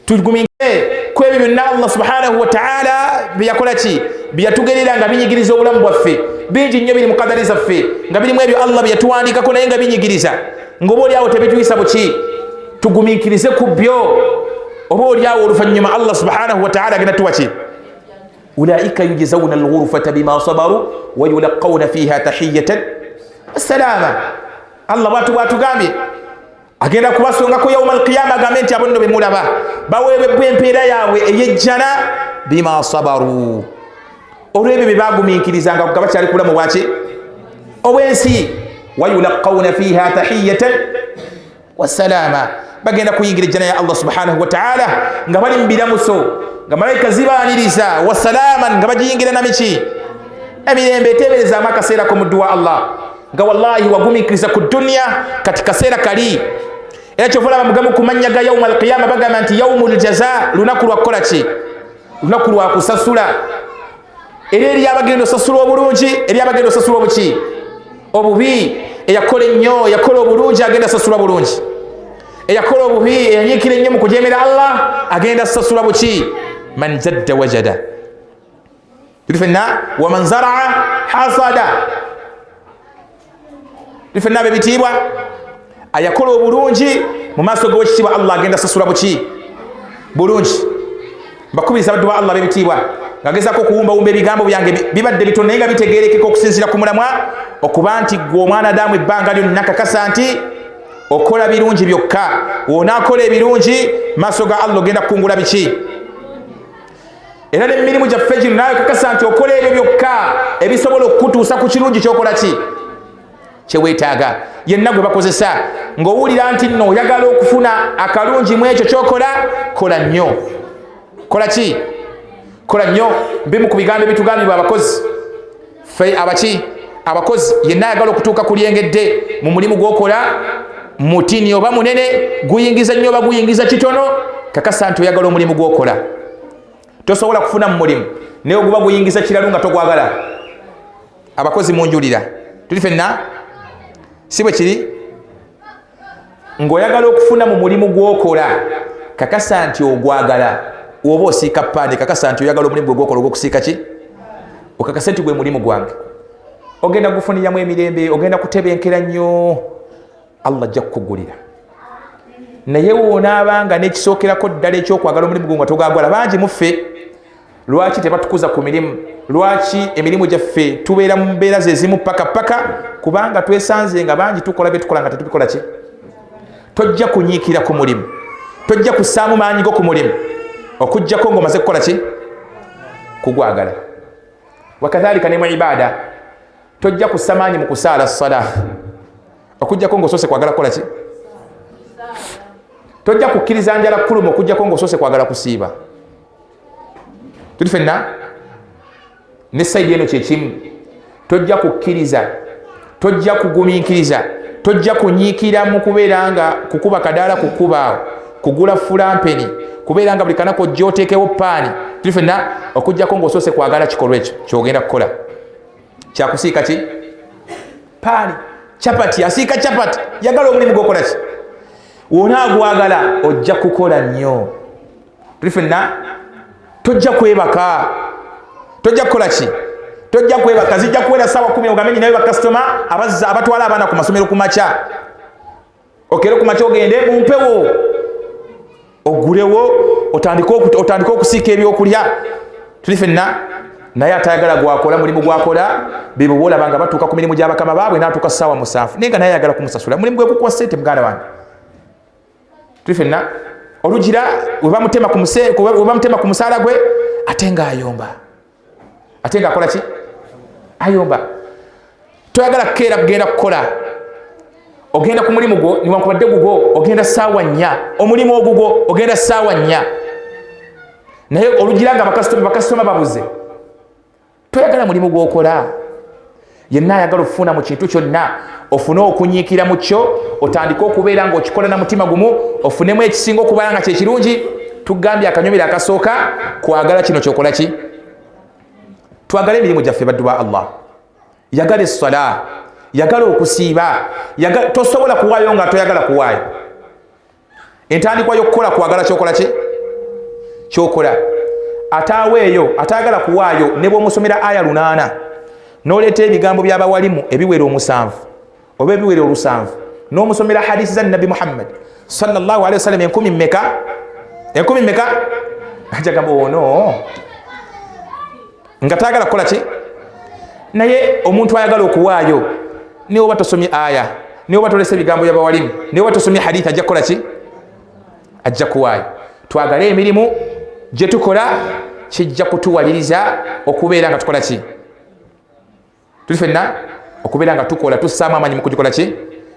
[SPEAKER 1] tugumiikirize ku ebyo byonna Allah subhanahu wa ta'ala byeyakola ki byeyatugerera nga binyigiriza obulamu bwaffe bingi nnyo biri mu kadari zaffe nga birimu ebyo Allah byeyatuwandiikako naye nga binyigiriza ng'oba oliawo tebituyisa buki tugumiikirize ku byo oba oliawo oluvannyuma Allah subhanahu wa ta'ala agenda tuwa ki ulaika yujzawna alghurfata bima sabaru wa yulaqawna fiha tahiyatan assalama Allah bwatugambye agenda kubasongako yawma alqiyama agambe nti abo nno be mulaba baweebwa empeera yaabwe ey'ejjana bima sabaru olw'ebyo bye bagumiikirizanga nga bakyali kulamu bwaki obwensi wa yulaqawna fiha tahiyatan wassalama bagenda kuyingira ejjana ya Allah subhanahu wa ta'ala nga bali mu biramuso nga malayika zibaaniriza wassalaman nga bagiyingira na miki emirembe eteeberezaamu akaseera ko muddu wa Allah nga wallahi wagumiikiriza ku dunya kati kaseera kali era kyova olaba mugamu ku mannya ga yawma alqiyama bagamba nti yawmul jaza lunaku lwa kukola ki lunaku lwa kusasula era eri abagenda osasula obulungi eri abagenda osasula obuki obubi eyakola ennyo yakola obulungi agenda sasula bulungi eyakola obubi eyanyiikira ennyo mu kujeemera Allah agenda sasula buki man jadda wajada tulifenna waman zaraa hasada tulifenna bebitiibwa ayakola obulungi mu maaso g'owekitiibwa Allah agenda sasula buki bulungi mbakubiriza baddu ba Allah bebitiibwa ngagezaako okuwumbawumba ebigambo byange bibadde bitono naye nga bitegeerekeka okusinziira ku mulamwa okuba nti gwe omwana adamu ebbanga lyonna kakasa nti okola birungi byokka wonaakola ebirungi maaso ga Allah ogenda kukungula biki era n'emirimu gyaffe gino naawe kakasa nti okola ebyo byokka ebisobola okukutuusa ku kirungi kyokola ki kyeweetaaga yenna gwe bakozesa ng'owulira nti nno oyagala okufuna akalungi mu ekyo kyokola kola nnyo kola ki kola nnyo bimu ku bigambo ebitugambibwa abakozi ffe abaki abakozi yenna ayagala okutuuka ku lyengedde mu mulimu gw'okola mutini oba munene guyingiza nnyo oba guyingiza kitono kakasa nti oyagala omulimu gwokola. Tosobola kufuna mu mulimu naye oguba guyingiza kiralu nga togwagala. Abakozi munjulira, tuli fenna si bwe kiri? Ng'oyagala okufuna mu mulimu gwokola kakasa nti ogwagala. Oba osiika pande kakasa nti oyagala omulimu gwokola ogwokusiika ki? Okakasa nti gwe mulimu gwange. Ogenda gufuniramu emirembe, ogenda kutebenkera nnyo, Allah ajja kukugulira. Naye woonaabanga n'ekisookerako ddala ekyokwagala omulimu gwo nga togagwala. Bangi muffe lwaki tebatukuza ku mirimu? Lwaki emirimu gyaffe tubeera mu mbeera zezimu paka? Kubanga twesanze nga bangi tukola bye tukola nga tetubikola ki? Tojja kunyiikira ku mulimu, tojja kussaamu maanyi go ku mulimu okuggyako ng'omaze kukola ki? Kugwagala. Wakadhalika ne mu ibaada tojja kussa maanyi mu kusaala ssala okuggyako ng'osoose kwagala kukola ki? Tojja kukkiriza njala kuluma okuggyako ng'osoose kwagala kusiiba. Tuli fenna ne sayidi eno kyekimu. Tojja kukkiriza, tojja kugumiikiriza, tojja kunyiikira mu kubeera nga kukuba kadaala kukubaawo, kugula fulampeni, kubeera nga buli kanako ojja oteekewo paani. Tuli fenna okuggyako ng'osoose kwagala kikolwa ekyo kyogenda kukola. Kyakusiika ki? Paani. Chapati, asiika chapati, yagala omulimu gwokola ki? Wona agwagala ojja kukola nnyo. Tuli fenna tojja kwebaka, tojja kukola ki? Tojja kwebaka. Zijja kuwera ssaawa 10 ogambe nyinayo bakasitoma abatwala abaana ku masomero ku makya. Okere ku makya ogende mumpewo, ogulewo, otandike okusiika ebyokulya. Tuli fenna naye atayagala gwakola mulimu gwakola bebo boolaba nga batuuka ku mirimu gy'abakama baabwe n'atuuka ssaawa 7 naye nga naye ayagala kumusasula. Mulimu gwe gukuwa ssente muganda wange. Tuli fenna olugira webamutema ku musaala gwe ate nga ayomba, ate nga akola ki? Ayomba. Toyagala kukeera kugenda kukola. Ogenda ku mulimu gwo niwankubadde gugwo ogenda ssaawa 4, omulimu ogugwo ogenda ssaawa 4 naye olugira nga bakasitoma babuze. Toyagala mulimu gwokola. Yenna ayagala okufuna mu kintu kyonna ofune okunyiikira mu kyo, otandike okubeera ng'okikola na mutima gumu, ofunemu ekisinga okubeera nga kyekirungi. Tugambye akanyomero akasooka kwagala kino kyokola ki? Twagala emirimu gyaffe baddu ba Allah. Yagala essala, yagala okusiiba, tosobola kuwaayo nga toyagala kuwaayo. Entandikwa y'okukola kwagala kyokola ki? Kyokola. Ataaweeyo atayagala kuwaayo ne bw'omusomera aya 8 n'oleeta ebigambo by'abawalimu ebiwera 7 oba ebiwera 7 n'omusomera hadisi za Nabi Muhammad sallallahu alaihi wasallam 10 mmeka? 10 mmeka? Ajagamba ono nga tayagala kukola ki? Naye omuntu ayagala okuwaayo ne oba tosomye aya, ne oba tolese ebigambo by'abawalimu, ne oba tosomye hadisi ajja kukola ki? Ajja kuwaayo. Twagale emirimu gye tukola kijja kutuwaliriza okubeera nga tukola ki? Tuli fenna okubeera nga tukola tussaamu amaanyi mu kugikola ki?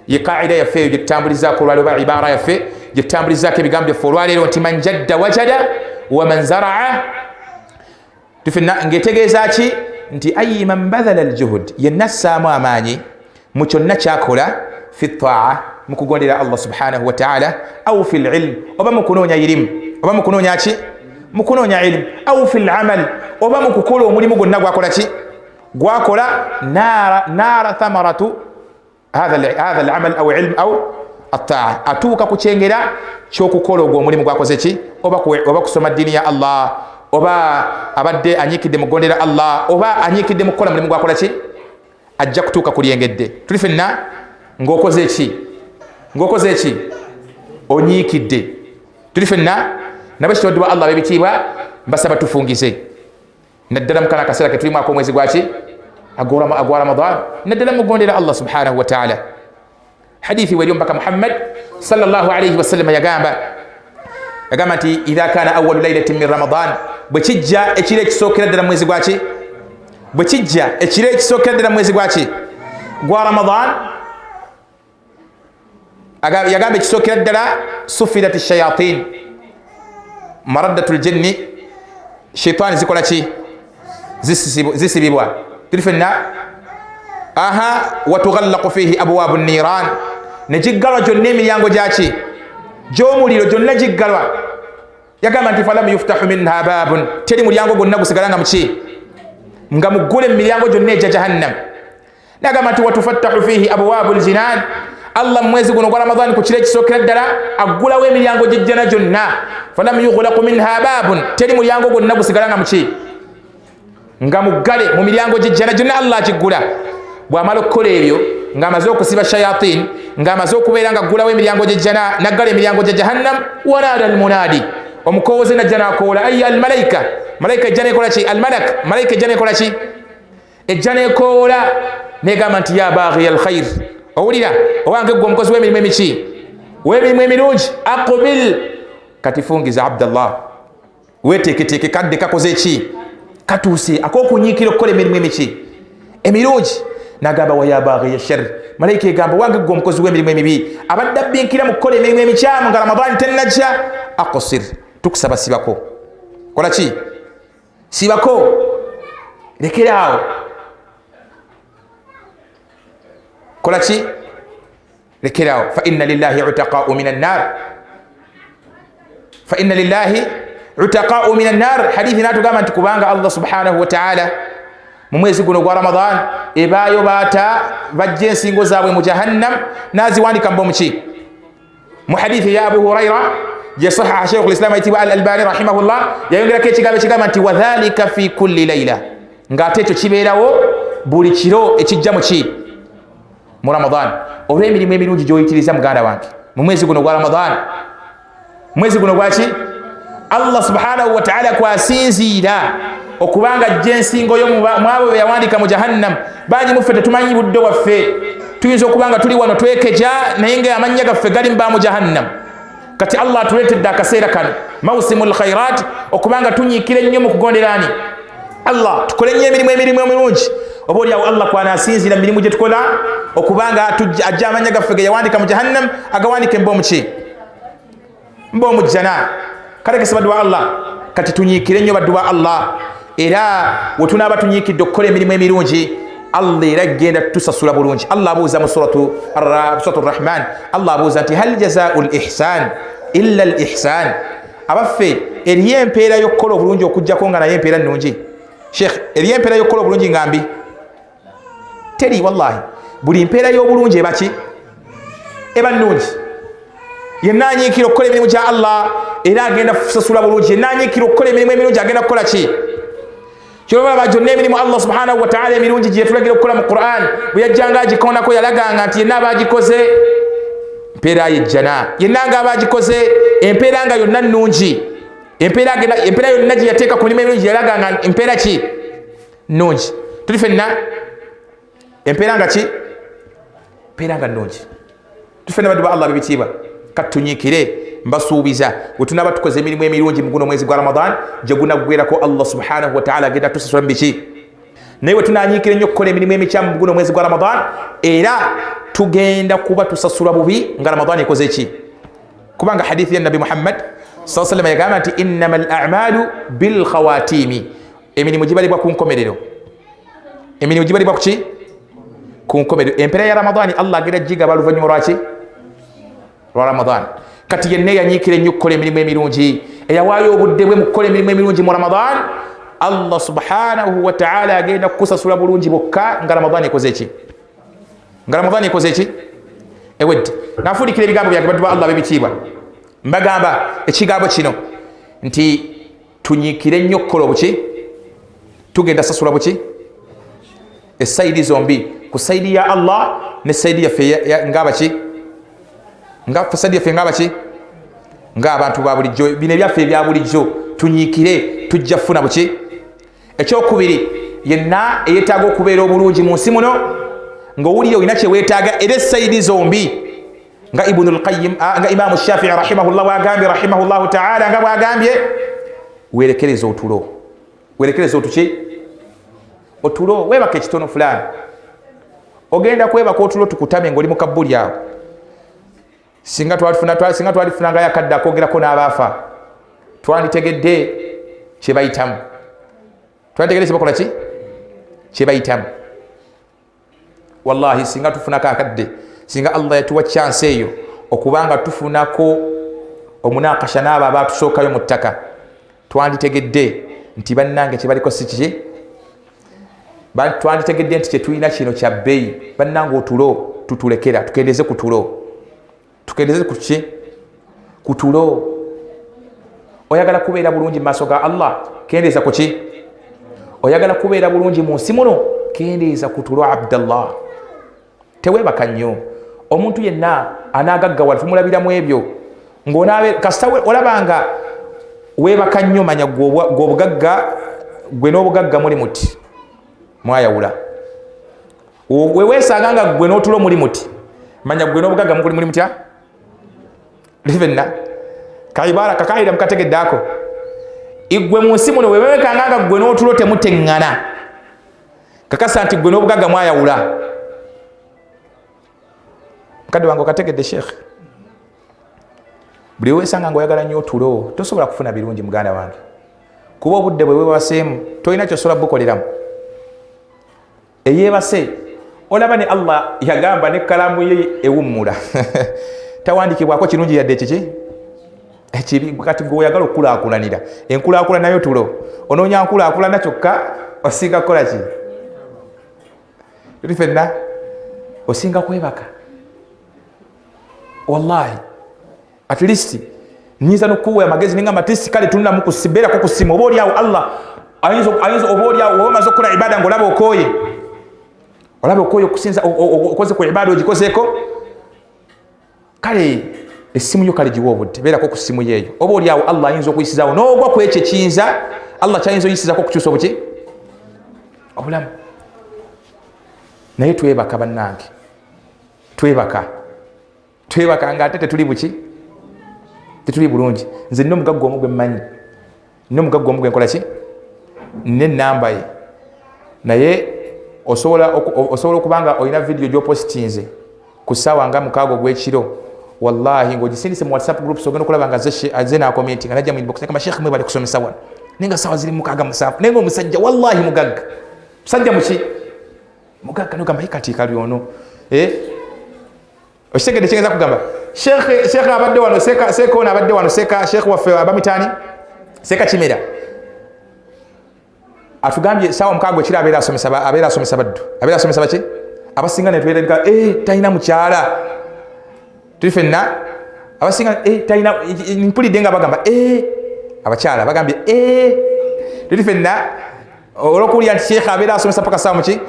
[SPEAKER 1] Ye kaida yaffe eyo gye tutambulizaako olwaleero oba ibaara yaffe gye tutambulizaako ebigambo byaffe olwaleero nti man jadda wajada wa man zaraa. Tuli fenna ng'etegeeza ki? Nti ayi man badhala aljuhud, yenna assaamu amaanyi mu kyonna kyakola fi taa, mu kugondera Allah subhanahu wa ta'ala, au fi lilm, oba mu kunoonya ilimu, oba mu kunoonya ki? Mu kunoonya ilimu, au fi lamal, oba mu kukola omulimu gwonna gwakola ki? Gwakola naara thamaratu hadha alamal au ilm au attaa, atuuka ku kyengera ky'okukola ogwo omulimu gwakoze ki? Oba kusoma ddiini ya Allah, oba abadde anyiikidde mu kugondera Allah, oba anyiikidde mu kukola mulimu gwakola ki? Ajja kutuuka ku lyengedde. Tuli fenna ng'okoze ki? Ng'okoze ki? Onyiikidde. Tuli fenna nabakitwadde wa Allah b'ebitiibwa mbasaba tufungize naddala mu kana akaseera ke tulimu ak'omwezi gwaki? Agwa Ramadan, naddala mu kugondera Allah subhanahu wa ta'ala. Hadithi weri omubaka Muhammad sallallahu alayhi wa sallam yagamba nti idha kana awwalu laylatin min Ramadan, bwe kijja ekiro ekisookera ddala mu mwezi gwaki? Bwe kijja ekiro ekisookera ddala mu mwezi gwaki? Gwa Ramadan. Yagamba ekisookera ddala sufirat shayatin, maraddatul jinni, shaitani zikola ki? Zisibibwa. Tuli fenna watughallaqu fihi abwabu niran, ne giggalwa gyonna emiryango gyaki? Gy'omuliro gyonna giggalwa. yagamba nti falam yuftahu minha babun teri mulyango gonna gusigala nga muki nga mugule milyango gyonna egya jahannam nagamba nti watufattahu fihi abwabu ljinan allah mwezi guno gwa ramadani ku kiro ekisookera ddala aggulawo emiryango gyejjana gyonna falam yughlaqu minha babun teri mulyango gwonna gusigala nga muki nga muggale mu miryango gyejjana gyonna allah akiggula bw'amala okukola ebyo ng'amaze okusiba shayatin ng'amaze okubeera nga aggulawo emiryango gyejjana naggala emiryango gya jahannam wanaada almunaadi omukoowoze najja nakoola ayi almalaika malaika ejja nekola ki almalak malaika ejja nekola ki ejja nekoola negamba nti ya baghiya alkhair owulira owange gwe omukozi w'emirimu emiki w'emirimu emirungi aqbil kati fungiza abdallah weteeketeeke kadde kakoze ki katuuse ak'okunyiikira okukola emirimu emiki emirungi nagamba wa ya baghiya shar malaika egamba wange gwe omukozi w'emirimu emibi abadde abbinkira mu kukola emirimu emikyamu nga ramadani tennajja aqsir tukusaba sibako kola ki sibako lekeraawo kola ki lekeraawo fa inna lillahi utaqa'u min annar fa inna lillahi utaqa'u min annar hadithi natugamba nti kubanga allah subhanahu wa ta'ala mu mwezi guno gwa ramadan ebaayo baata bajja ensingo zaabwe mu jahannam naziwandika mbomuki mu hadithi ya abu huraira yasahaha shaykhu lislam ayitibwa al albani rahimahullah yayongerako ekigambo ekigamba nti wadhalika fi kulli laila ng'ate ekyo kibeerawo buli kiro ekijja muki mu ramadan olw'emirimu emirungi gy'oyitiriza muganda wange mu mwezi guno gwa ramadan mwezi guno gwaki allah subhanahu wa ta'ala kwasinziira okubanga ajja ensingo yo mwabo be yawandika mu jahannam bangi muffe tetumanyi budde waffe tuyinza okubanga tuli wano twekeja naye nga amannya gaffe gali mba mu jahannam kati allah atuleetedde akaseera kano mausimu lkhairat okubanga tunyiikira ennyo mu kugonderani allah tukole nnyo emirimu emirungi oba oliawo allah kwanasinzira mu mirimu gye tukola okubanga ajja amannya gaffe ge yawandika mu jahannam agawandike mbomuki mbomujjana kale kesabadwa allah kati tunyiikire nnyo baddu ba allah era wetunaaba tunyiikidde okukola emirimu emirungi allah era genda tusasula bulungi allah abuuza mu suratu rahman allah abuuza nti hal jazau lihsan illa lihsan abaffe eriyo empeera y'okukola obulungi okujjako nga naye empeera nnungi sheikh eriyo empeera y'okukola obulungi nga mbi teri wallahi buli mpeera y'obulungi ebaki eba nnungi yenna anyiikira okukola emirimu gya allah era agenda kusasula bulungi yenna anyiikira okukola emirimu emirungi agenda kukola ki kyolaba gyonna emirimu allah subhanahu wa ta'ala emirungi gye yatulagira okukola mu quran bwe yajjanga agikondako yalaganga nti yenna abagikoze empeera yejjana yenna nga abagikoze empeera nga yonna nnungi empeera yonna gye yateeka ku mirimu emirungi yalaganga empeera ki nnungi tuli fenna empeera nga ki empeera nga nnungi tuli fenna baddu ba allah bebitiibwa katunyiikire mbasuubiza wetunaaba tukoze emirimu emirungi mu guno mwezi gwa ramadan gye gunaggwerako allah subhanahu wa ta'ala agenda tusasula mu biki naye wetunanyiikira ennyo okukola emirimu emikyamu mu guno mwezi gwa ramadan era tugenda kuba tusasula bubi nga ramadan ekoze eki kubanga hadithi ya nabi muhammad saa sallam yagamba nti innama al a'malu bilkhawatimi emirimu gibalibwa ku nkomerero emirimu gibalibwa kuki ku nkomerero empeera ya ramadani allah agenda gigaba luvannyuma lwaki lwa ramadan kati yenna yanyiikira ennyo okukola emirimu emirungi eyawaayo obudde bwe mu kukola emirimu emirungi mu ramadan allah subhanahu wa ta'ala agenda kukusasula bulungi bokka nga ramadan ekoze eki nga ramadan ekoze eki ewedde nafuulikira ebigambo byange baddu ba allah bebitiibwa mbagamba ekigambo kino nti tunyiikire ennyo okukola obuki tugenda sasula buki esayidi zombi ku sayidi ya allah ne sayidi yaffe ngabaki nga fasadi yaffe ngabaki ng'abantu ba bulijjo bino ebyaffe ebya bulijjo tunyiikire tujja kufuna buki ekyokubiri yenna eyeetaaga okubeera obulungi mu nsi muno ng'owulire olina kye weetaaga era esayidi zombi nga ibnu lqayim nga imamu shafii rahimahullah bwagambye rahimahullahu taala nga bwagambye weerekereza otulo weerekereza otuki otulo weebaka ekitono fulani ogenda kwebaka otulo tukutame ng'oli mu kabbuli awo singa twalifunangayo akadde akogerako n'abaafa twanditegedde kye bayitamu twanditegedde kyebakola ki kye bayitamu wallahi singa tufunako akadde singa allah yatuwa chance eyo okubanga tufunako omunakasha n'abo abatusookayo mu ttaka twanditegedde nti bannange kyebaliko si kiki twanditegedde nti kyetulina kino kya bbeeyi bannange otulo tutulekera tukendeze ku tulo tukendeze ku ki ku tulo oyagala kubeera bulungi mu maaso ga Allah kendeeza ku ki oyagala kubeera bulungi mu nsi muno kendeeza ku tulo Abdallah teweebaka nnyo omuntu yenna anaagaggawala tumulabiramu ebyo ng'onaabe kasita olabanga weebaka nnyo manya gw'obugagga gwe n'obugagga muli muti mwayawula weweesanga nga gwe n'otulo muli muti manya gwe n'obugagga muli mutya livenna kaibala kakaira mukategedde ako igwe mu nsi muno weweekanga nga gwe n'otulo temuteŋŋana kakasa nti gwe n'obugagga mwayawula mukadde wange okategedde sheekh buli weesanga nga oyagala nnyo otulo tosobola kufuna birungi muganda wange kuba obudde bwe weebaseemu tolina kyosobola bukoleramu eyeebase olaba ne Allah yagamba ne kalamu ye ewummula tawandikibwako kirungi yadde ekiki ekibi kati gwe oyagala okukulaakulanira enkulaakulana nayo tulo onoonya nkulaakulana kyokka osinga kukola ki tuli fenna osinga kwebaka wallahi at least nyinza nokuwa amagezi ninga matisi kale tunna mukusibera ko kusima oba oli awo Allah ayinza oba oli awo omaze okukola ibada ngolaba okoye okusinza okoze ku ibada ogikozeeko kale essimu yo kale giwa obudde beerako ku ssimu yeeyo oba oli awo Allah ayinza okuyisizaawo n'ogwa ku ekyo ekiyinza Allah kyayinza oyisizako okukyusa obuki obulamu naye twebaka bannange twebaka nga ate tetuli buki tetuli bulungi nze nina omugagga omu gwe mmanyi nina omugagga omu gwe nkola ki n'ennamba ye naye osobola okubanga olina vidiyo gy'opositinze ku ssaawa nga mukaaga ogw'ekiro wallahi ng'ogisindise mu whatsapp groups ogenda okulaba nga azze naakomentinga najja mu inbox nekama sheekh mwe bali kusomesa wano naye nga ssaawa ziri mukaaga musanvu naye nga omusajja wallahi mugagga musajja muki mugagga nogamba ikatiika lyono okitegedde kyenza kugamba sheekh abadde wano seeka ono abadde wano seeka sheekh waffe abamitani seeka kimera atugambye saawa mukaaga ekiro abeera asomesa baddu abeera asomesa baki abasinga netweredga talina mukyala tuli fenna abasinga talina mpulidde nga bagamba abakyala bagambye tuli fenna olwokuwulira nti sheekh abeera asomesa paka saawa muki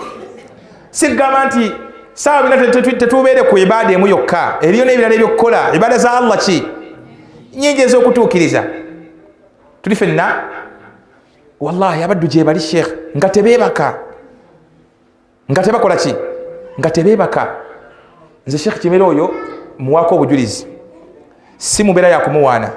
[SPEAKER 1] sigamba nti saawa bina tetubeere ku ibaada emu yokka eriyo n'ebirala ebyokukola ibaada za Allah ki nyingi ez'okutuukiriza tuli fenna wallahi abaddu gye bali sheekh nga tebeebaka nga tebakola ki nga tebeebaka nze sheekh kimera oyo muwaako obujulizi si mubeera yakumuwaana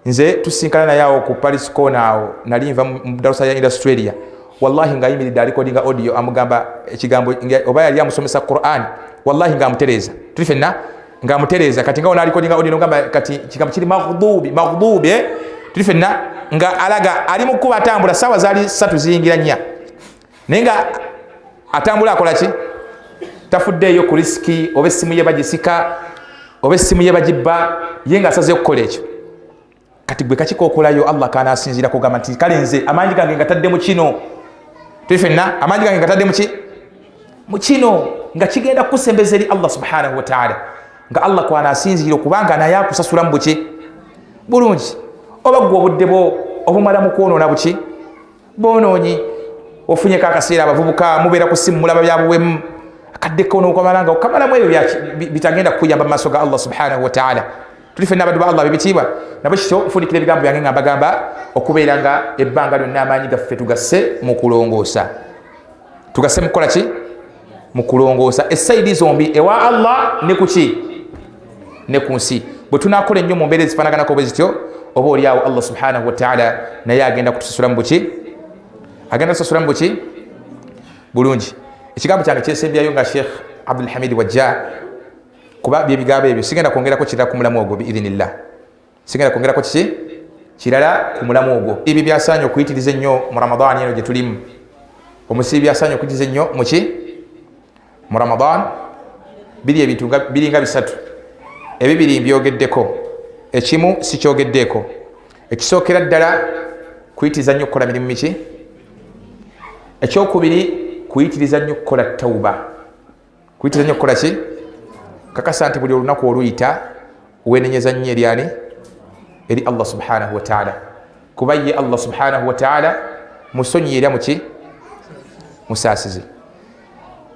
[SPEAKER 1] nze tusinkana naye awo ku Paris Corner awo nali nva mu darusa ya Australia wallahi ng'ayimiridde alikodinga audio amugamba ekigambo oba yali amusomesa Quran wallahi ng'amutereeza tuli fenna ng'amutereeza kati nga onalikodinga audio ngamba kati kigambo kiri maghdubi tuli fenna nga alaga ali mu kuba atambula ssaawa zaali 3 ziyingira 4 naye nga atambula akola ki tafuddeeyo ku risiki oba essimu ye bagisika oba essimu ye bagibba ye ng'asaze okukola ekyo kati gwe kakikookolayo Allah kaanaasinziira kugamba nti kale nze amaanyi gange ngatadde mu kino tuli fenna amaanyi gange ngatadde mu kino nga kigenda kukusembeza eri Allah subhanahu wa ta'ala nga Allah kwanaasinziira okubanga naye akusasula mu buki bulungi oba gwe obudde bwo obumala mu kwonoona buki bwonoonyi ofunyeko akaseera abavubuka mubeera ku ssimu mulaba byabuwemu akaddeko n'okamalanga okamalamu ebyo bitagenda kukuyamba mu maaso ga Allah subhanahu wa ta'ala tuli fenna abaddu ba Allah bebitiibwa nabo kityo nfundikira ebigambo byange nga mbagamba okubeera nga ebbanga lyonna amaanyi gaffe tugasse mu kulongoosa tugasse mu kukola ki mu kulongoosa essayidi zombi ewa Allah ne kuki ne ku nsi bwe tunaakola ennyo mu mbeera ezifaanaganako bwe zityo oba oli awo Allah subhanahu wa ta'ala naye agenda kutusasula mu buki agenda kutusasula mu buki bulungi ekigambo kyange kyesembyayo nga Sheikh Abdul Hamid Wajja kuba byebigambo ebyo sigenda kwongerako kirala ku mulamu ogwo biidhinillah sigenda kwongerako kiki kirala ku mulamu ogwo ebyo byasaanye okuyitiriza ennyo mu Ramadani eno gye tulimu omusibi byasaanye okuyitiriza ennyo muki mu Ramadan biri ebintu biri nga 3 ebibiri mbyogeddeko ekimu sikyogeddeeko. Ekisookera ddala kuyitiriza nnyo okukola mirimu miki. Ekyokubiri kuyitiriza nnyo okukola tawuba. Kuyitiriza nnyo okukola ki? Kakasa nti buli olunaku oluyita weenenyeza nnyo eri ani? Eri Allah subhanahu wa ta'ala. Kuba ye Allah subhanahu wa ta'ala musonyi era muki? Musaasizi.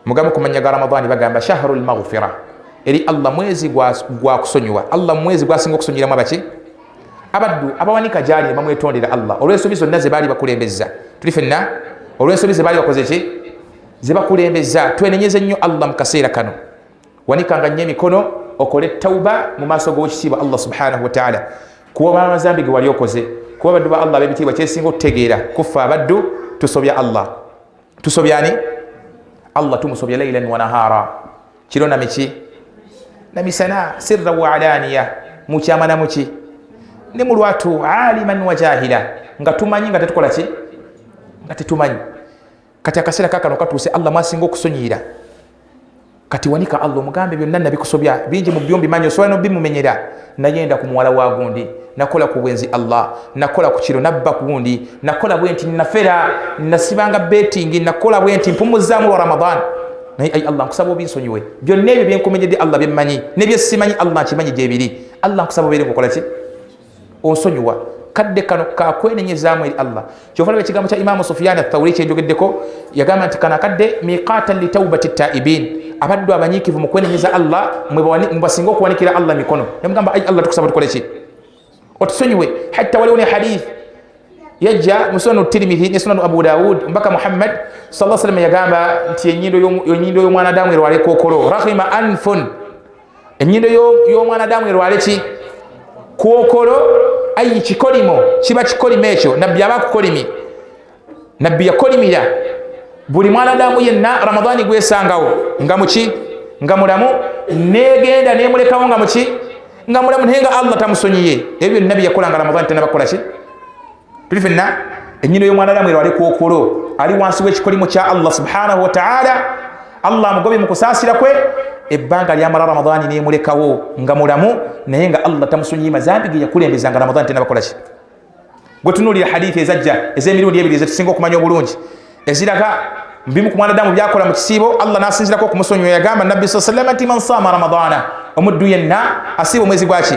[SPEAKER 1] Mugamu ku mannya ga Ramadani bagamba shahrul maghfira. Eri Allah mwezi gwa kusonyiwa. Allah mwezi gwasinga okusonyiramu abaki? Abaddu abawanika gyali bamwetondera Allah olw'ensobi zonna ze baali bakulembeza. Tuli ffenna olw'ensobi ze baali bakoze ki? Ze bakulembeza. Twenenyeze nnyo Allah mu kaseera kano. Wanikanga nnyo emikono okole tawuba mu maaso g'owekitiibwa Allah subhanahu wa ta'ala. Kuba amazambi ge wali okoze. Kuba abaddu ba Allah ab'ebitiibwa kyesinga okutegeera kuffa abaddu tusobya Allah. Tusobya ani? Allah tumusobya laylan wa nahara. Kiro na miki? Na misana sirra wa alaniya. Mukyama na muki? Ne mu lwatu aliman wa jahila. Nga tumanyi nga tetukola ki? Nga tetumanyi. Kati akaseera kakano katuuse Allah mwasinga okusonyiira. Kati wanika Allah mugambe byonna nabikusobya bingi mu byombi manyi osobola n'obimumenyera. Nayenda ku muwala wa gundi nakola ku bwenzi Allah nakola ku kiro nabba ku gundi nakola bwenti nafera nasibanga betting nakola bwenti mpumuzzaamu wa Ramadan. Naye ay Allah nkusaba obinsonyiwe byonna ebyo byenkumenyedde Allah byemmanyi nebye simanyi Allah nkimanyi gyebiri. Allah nkusaba obeere ngaokola ki? Onsonyiwa. Kadde kano kakwenenyezaamu eri Allah. Kyofalaba ekigambo kya Imamu Sufyan ath-Thawri kyenjogeddeko yagamba nti kana kadde miqatan li tawbati taibin. Abaddu abanyiikivu mu kwenenyeza Allah mwe basinga okuwanikira Allah mikono. Yamugamba ay Allah tukusaba tukole ki? Otusonyiwe. Hatta waliwo ne hadith yajja mu Sunan Tirmidhi ne Sunan Abu Dawud mbaka Muhammad sallallahu alaihi wasallam yagamba nti ennyindo y'omwanadamu erwale kookolo rahima anfun. Ennyindo y'omwanadamu erwale ki? Kookolo. Ayi kikolimo kiba kikolimo ekyo nabbi aba kukolimi nabbi yakolimira buli mwanadamu yenna Ramadani gwesangawo nga muki? Nga mulamu negenda nemulekawo nga muki? Nga mulamu naye nga Allah tamusonyiye. Ebyo nabbi yakolanga Ramadani tenabakola ki? Tuli ffenna ennyindo y'omwanadamu erwale kookolo ali wansi w'ekikolimo kya Allah subhanahu wa ta'ala. Allah mugobe mu kusaasira kwe ebbanga lyamala Ramadani nemulekawo nga mulamu naye nga Allah tamusonyiye mazambi ge yakulembezanga Ramadani tenabakola ki? Gwe tunuulira hadithi ezajja ez'emirundi ebiri ezetusinga okumanya obulungi eziraga bimu ku mwanadamu byakola mu kisiibo Allah n'asinzirako okumusonyiwa. Yagamba nabbi sallallahu alayhi wa sallam nti man saama Ramadana omuddu yenna asiba omwezi gwaki?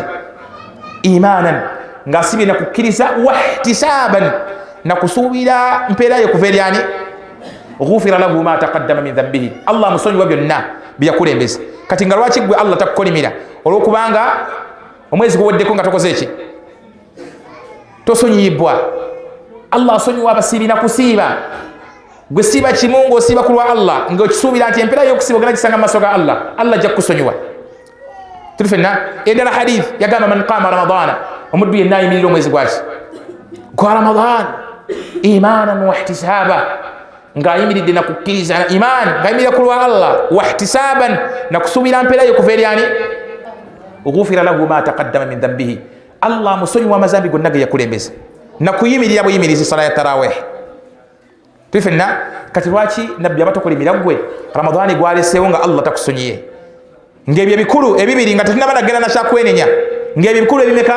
[SPEAKER 1] Imanan ng'asibye na kukkiriza wahtisaban na kusuubira mpeera ye kuva eri ani? Ghufira lahu ma taqaddama min dhanbihi. Allah musonyiwa byonna byakulembeza. Kati nga lwaki gwe Allah takukolimira? Olwokubanga omwezi guweddeko nga tokoze eki? Tosonyiyibwa. Allah asonyiwa abasiibi na kusiiba. Gwe siiba kimu ng'osiiba ku lwa Allah ng'okisuubira nti empeera y'okusiiba ogenda gisanga mu maaso ga Allah, Allah ajja kukusonyiwa. Tuli ffenna endala hadith yagamba man qaama Ramadana omuddu yenna ayimirira omwezi gwaki? Gwa Ramadan imanan wahtisaba ng'ayimiridde na kukkiriza iman ng'ayimirira ku lwa Allah wahtisaban na kusuubira mpeera ye kuva eri ani? Ghufira lahu ma taqaddama min dhanbihi. Allah musonyiwa amazambi gonna ge yakulembeza na kuyimirira buyimirizi sala ya tarawih. Tuli ffenna kati lwaki nabbi abatokolimira gwe Ramadani gwaleseewo nga Allah takusonyiye? Ng'ebyo ebikulu ebibiri nga tetunaba nagenda nakyakwenenya ng'ebyo ebikulu ebimeka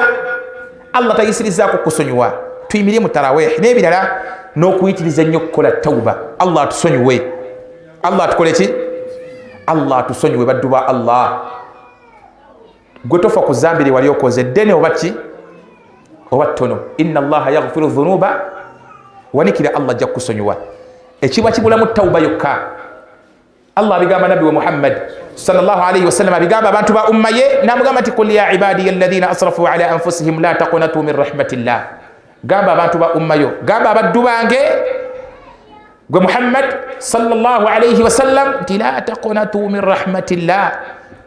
[SPEAKER 1] Allah tayisirizaako kusonyiwa. Tuyimirire mu tarawih n'ebirala n'okuyitiriza ennyo okukola tawuba. Allah atusonyiwe. Allah atukole ki? Allah atusonyiwe baddu ba Allah. Gwe tofa ku zambiri wali okoze ddene oba ki? Oba ttono. Inna Allaha yaghfiru dhunuba. Wanikira Allah ajja kukusonyiwa. Ekibwa kibulamu tawuba yokka. Allah abigamba nabbi wa Muhammad sallallahu alayhi wasallam abigamba abantu ba umma ye n'amugamba nti qul ya ibadiya alladhina asrafu ala anfusihim la taqnatu min rahmatillah. Gamba abantu ba umma yo, gamba abaddu bange gwe Muhammad sallallahu alayhi wasallam nti la taqnatu min rahmatillah.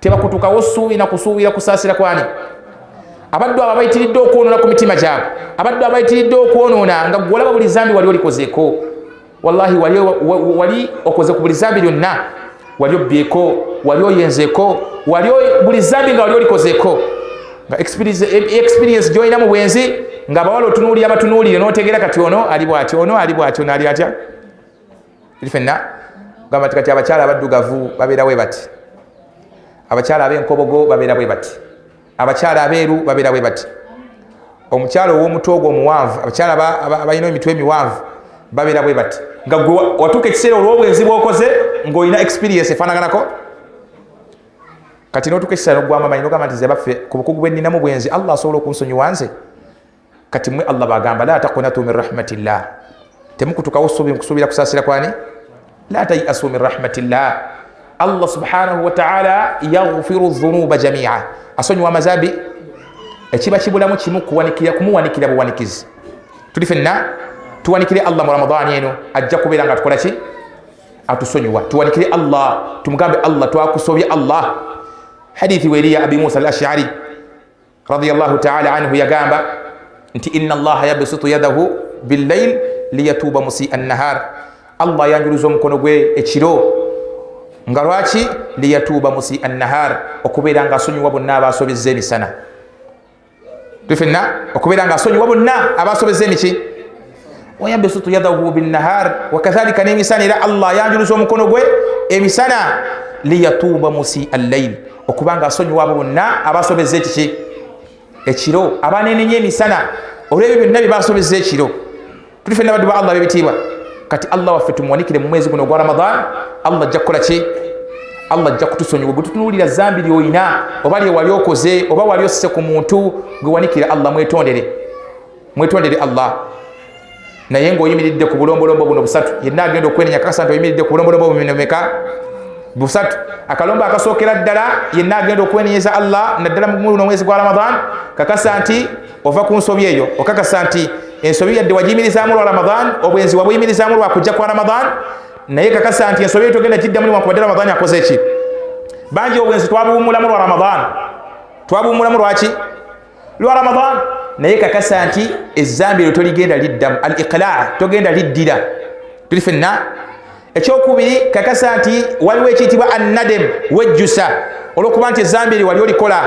[SPEAKER 1] Tebakutukawo ssuubi na kusuubira kusaasira kwani? Abaddu abo abayitiridde okwonoona ku mitima gyabwe, abaddu abayitiridde okwonoona nga gwolaba buli zambi wali olikozeeko. Wallahi wali okoze ku buli zambi lyonna, wali obbyeko, wali oyenzeeko, wali buli zambi nga wali olikozeeko. Nga experience gy'olina mu bwenzi nga abawala otunuulira abatunuulire n'otegeera kati ono ali bw'ati, ono ali bw'ati, ono ali atya. Ffenna gamba kati abakyala abaddugavu babeera bwe bati, abakyala ab'enkobogo babeera bwe bati, abakyala abeeru babeera bwe bati omukyala ow'omutwe ogwo omuwanvu abakyala abalina emitwe emiwanvu babeera bwe bati nga gwe watuuka ekiseera olw'obwenzi bw'okoze ng'olina experience efaanaganako kati n'otuuka ekiseera n'ogwamamanyi n'ogamba nti ze baffe ku bukugu bwe nninamu bwenzi Allah asobola okunsonyiwa nze kati mmwe Allah bagamba la taqnatu min rahmatillah temukutukawo kusuubira kusaasira kwani la tayasu min rahmatillah Allah subhanahu wa ta'ala yaghfiru dhunuba jami'a asonyiwa amazambi ekiba kibulamu kimu kumuwanikira buwanikizi tuli fenna tuwanikire Allah mu Ramadani eno ajja kubeera nga tukola ki atusonyiwa tuwanikire Allah tumugambe Allah twakusobye Allah hadithi weriya Abi Musa al-Ash'ari radiyallahu ta'ala anhu yagamba nti inna Allah yabsutu yadahu bil-layl liyatuba musii'a an-nahar Allah yanjuluza omukono gwe ekiro nga lwaki liyatuba musii'a an-nahar okubeera nga asonyiwa bonna abasobezza emisana tufenna okubeera nga asonyiwa bonna abasobezza emiki wayabsutu yadahu bin-nahar wakadhalika n'emisana era Allah yanjuluza omukono gwe emisana liyatuba musii'a al-layl okubanga asonyiwa abo bonna abasobezza ekiki ekiro abanenenya emisana olw'ebyo byonna bye basobezza ekiro tuli fenna baddu ba Allah bebitiibwa kati Allah waffe tumuwanikire mu mwezi guno ogwa Ramadan Allah ajja kukola ki Allah ajja kutusonyiwa gwe tutunuulira zambi ly'olina oba lye wali okoze oba wali osise ku muntu gwe wanikire Allah mwetondere Allah naye ng'oyimiridde ku bulombolombo buno busatu yenna agenda okwenenya kakasa nti oyimiridde ku bulombolombo buno meka busatu akalombo akasookera ddala yenna agenda okwenenyeza Allah naddala mu mwezi gwa Ramadan kakasa nti ova ku nsobi eyo okakasa nti ensobi yadde wagiyimirizaamu lwa Ramadan obwenzi wabuyimirizaamu lwa kujja kwa Ramadan naye kakasa nti ensobi eyo togenda giddamu newankubadde Ramadan akoze ki bangi obwenzi twabuwummulamu lwa Ramadan twabuwummulamu lwaki lwa Ramadan naye kakasa nti ezzambi eryo toligenda liddamu al-iqla' togenda liddira tuli fenna ekyokubiri kakasa nti waliwo ekiyitibwa an-nadam wejjusa olw'okuba nti ezzambi eryo wali olikola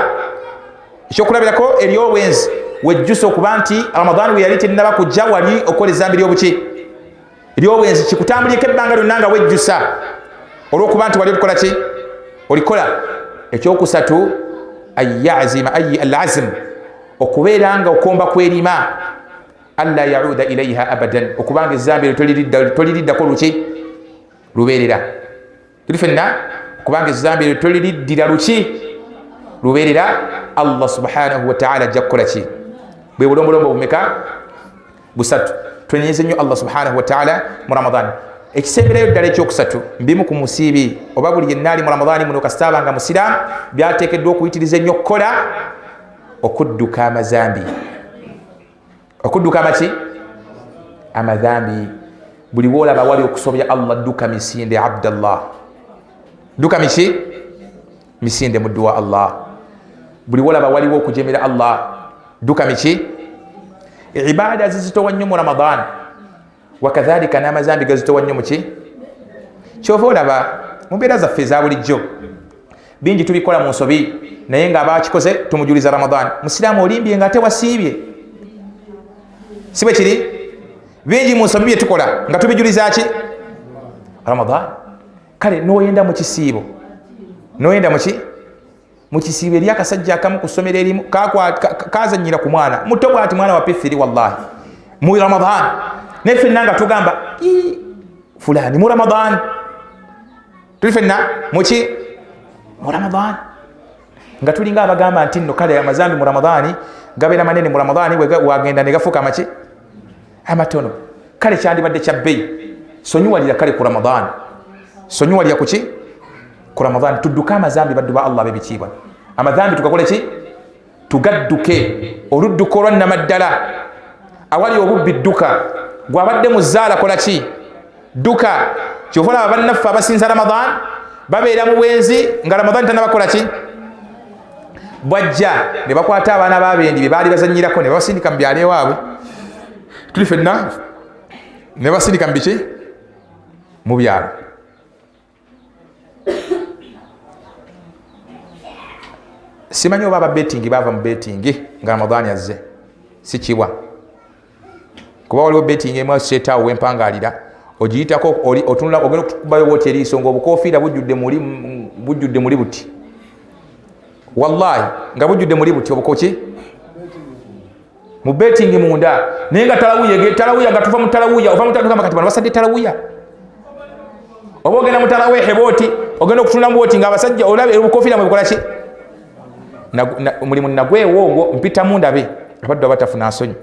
[SPEAKER 1] ekyokulabirako ery'obwenzi wejjusa okuba nti Ramadan we yali tennaba kujja wali okola ezzambi ly'obuki ery'obwenzi kikutambulyeko ebbanga lyonna nga wejjusa olw'okuba nti wali olikola ki olikola ekyokusatu ayazima ayi al-azm okubeera nga okomba kwerima alla yauda ilaiha abadan okubanga ezzambi eryo toliriddako luki lubeerera tuli fenna okubanga ezzambi eryo toliriddira luki lubeerera Allah subhanahu wa ta'ala ajja kukola ki bwe bulombolombo bumeka busatu twenyeze nnyo Allah subhanahu wa ta'ala mu Ramadan ekisemberayo ddala ekyokusatu mbimu ku musiibi oba buli yenna ali mu Ramadani muno kasitaaba nga musiraamu byateekeddwa okuyitiriza ennyo okukola okudduka amazambi okudduka amaki amazambi buli woolaba wali okusobya Allah dduka misinde Abdallah dduka miki misinde muddu wa Allah buli woolaba waliwo okujemera Allah dduka miki ibada zizitowa nnyo mu Ramadan wakadhalika n'amazambi gazitowa nnyo muki kyova olaba mu mbeera zaffe eza bulijjo bingi tubikola mu nsobi naye ng'abakikoze tumujuliza Ramadan musiraamu olimbye nga ate wasiibye si bwe kiri bingi mu nsobi bye tukola nga tubijuliza ki Ramadan kale n'oyenda mu kisiibo n'oyenda muki mu kisiibo eri akasajja akamu ku ssomero erimu kazannyira ku mwana muto bwati mwana wa P3 wallahi mu Ramadan naye ffenna nga tugamba fulani mu Ramadan tuli ffenna muki mu Ramadan nga tulinga abagamba nti nno kale amazambi mu Ramadani gabeera manene mu Ramadani wagenda ne gafuuka amaki amatono kale kyandibadde kya bbeyi sonyiwalira kale ku Ramadan sonyiwalira kuki ku Ramadan tudduka amazambi baddu ba Allah bebitiibwa amazambi tukakole ki tugadduke oludduka olwannamaddala awali obubbi dduka gwabadde mu zzaala kola ki dduka kyova olaba bannaffe abasinza Ramadan babeera mu bwenzi nga Ramadan tannabakola ki bwajja ne bakwata abaana b'abendi be baali bazannyirako ne babasindika mu byalo ewaabwe tuli fenna ne basindika mu biki mu byalo simanyi oba ababetingi baava mu betingi nga Ramadan azze sikibwa kuba waliwo betingi emu aseetaawo wempangalira ogiyitako otunula ogenda okukubayo bwoti eriiso ng'obukoofiira bujjudde muli buti wallahi nga bujjudde muli buti obukoki mu betting munda naye nga talawuya nga tuva mu talawuya ova mu talawuya kati bano basadde talawuya oba ogenda mu talawehe booti ogenda okutunda mu booti nga abasajja olabe obukofiira mwe bukola ki mulimu nagwewo ogwo mpitamu ndabe abadde abatafuna nsonyi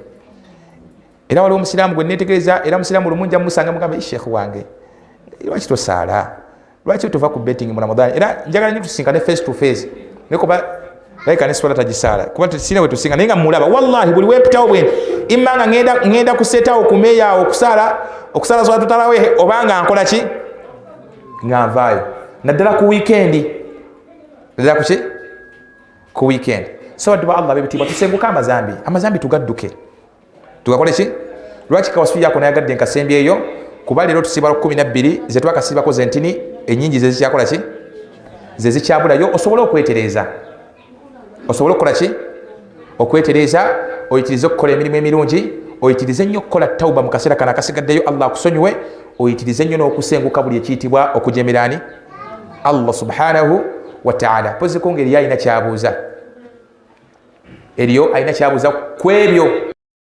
[SPEAKER 1] era waliwo omusiraamu gwe neetegereza era omusiraamu lumunja musanga mugambe sheekhu wange lwaki tosaala lwaki tova ku betting mu Ramadhan era njagala nyo tusinkane face to face nekoba laika ne swala tajisaala kuba tusina we tusinga naye nga mulaba wallahi buli wepitawo bwene imma nga ngenda kusetawo kumeya okusala swala tutalawehe obanga nkola ki nga nvaayo naddala ku weekend naddala ku ki ku weekend so wadde ba Allah bebitiibwa tusenguka amazambi tugadduke tugakole ki lwaki kawasubi yako nayagadde nkasembi eyo kuba leero tusiba 12 ze twakasibako zentini enyingi zezikyakola ki zezikyabulayo osobole okwetereza osobola okukola ki okwetereza oyitirize okukola emirimu emirungi oyitirize nnyo okukola tawuba mu kaseera kana akasigaddeyo Allah akusonyiwe oyitirize nnyo n'okusenguka buli ekiyitibwa okujemerani Allah subhanahu wa ta'ala poziko ngeri alina kyabuuza eriyo alina kyabuuza ku ebyo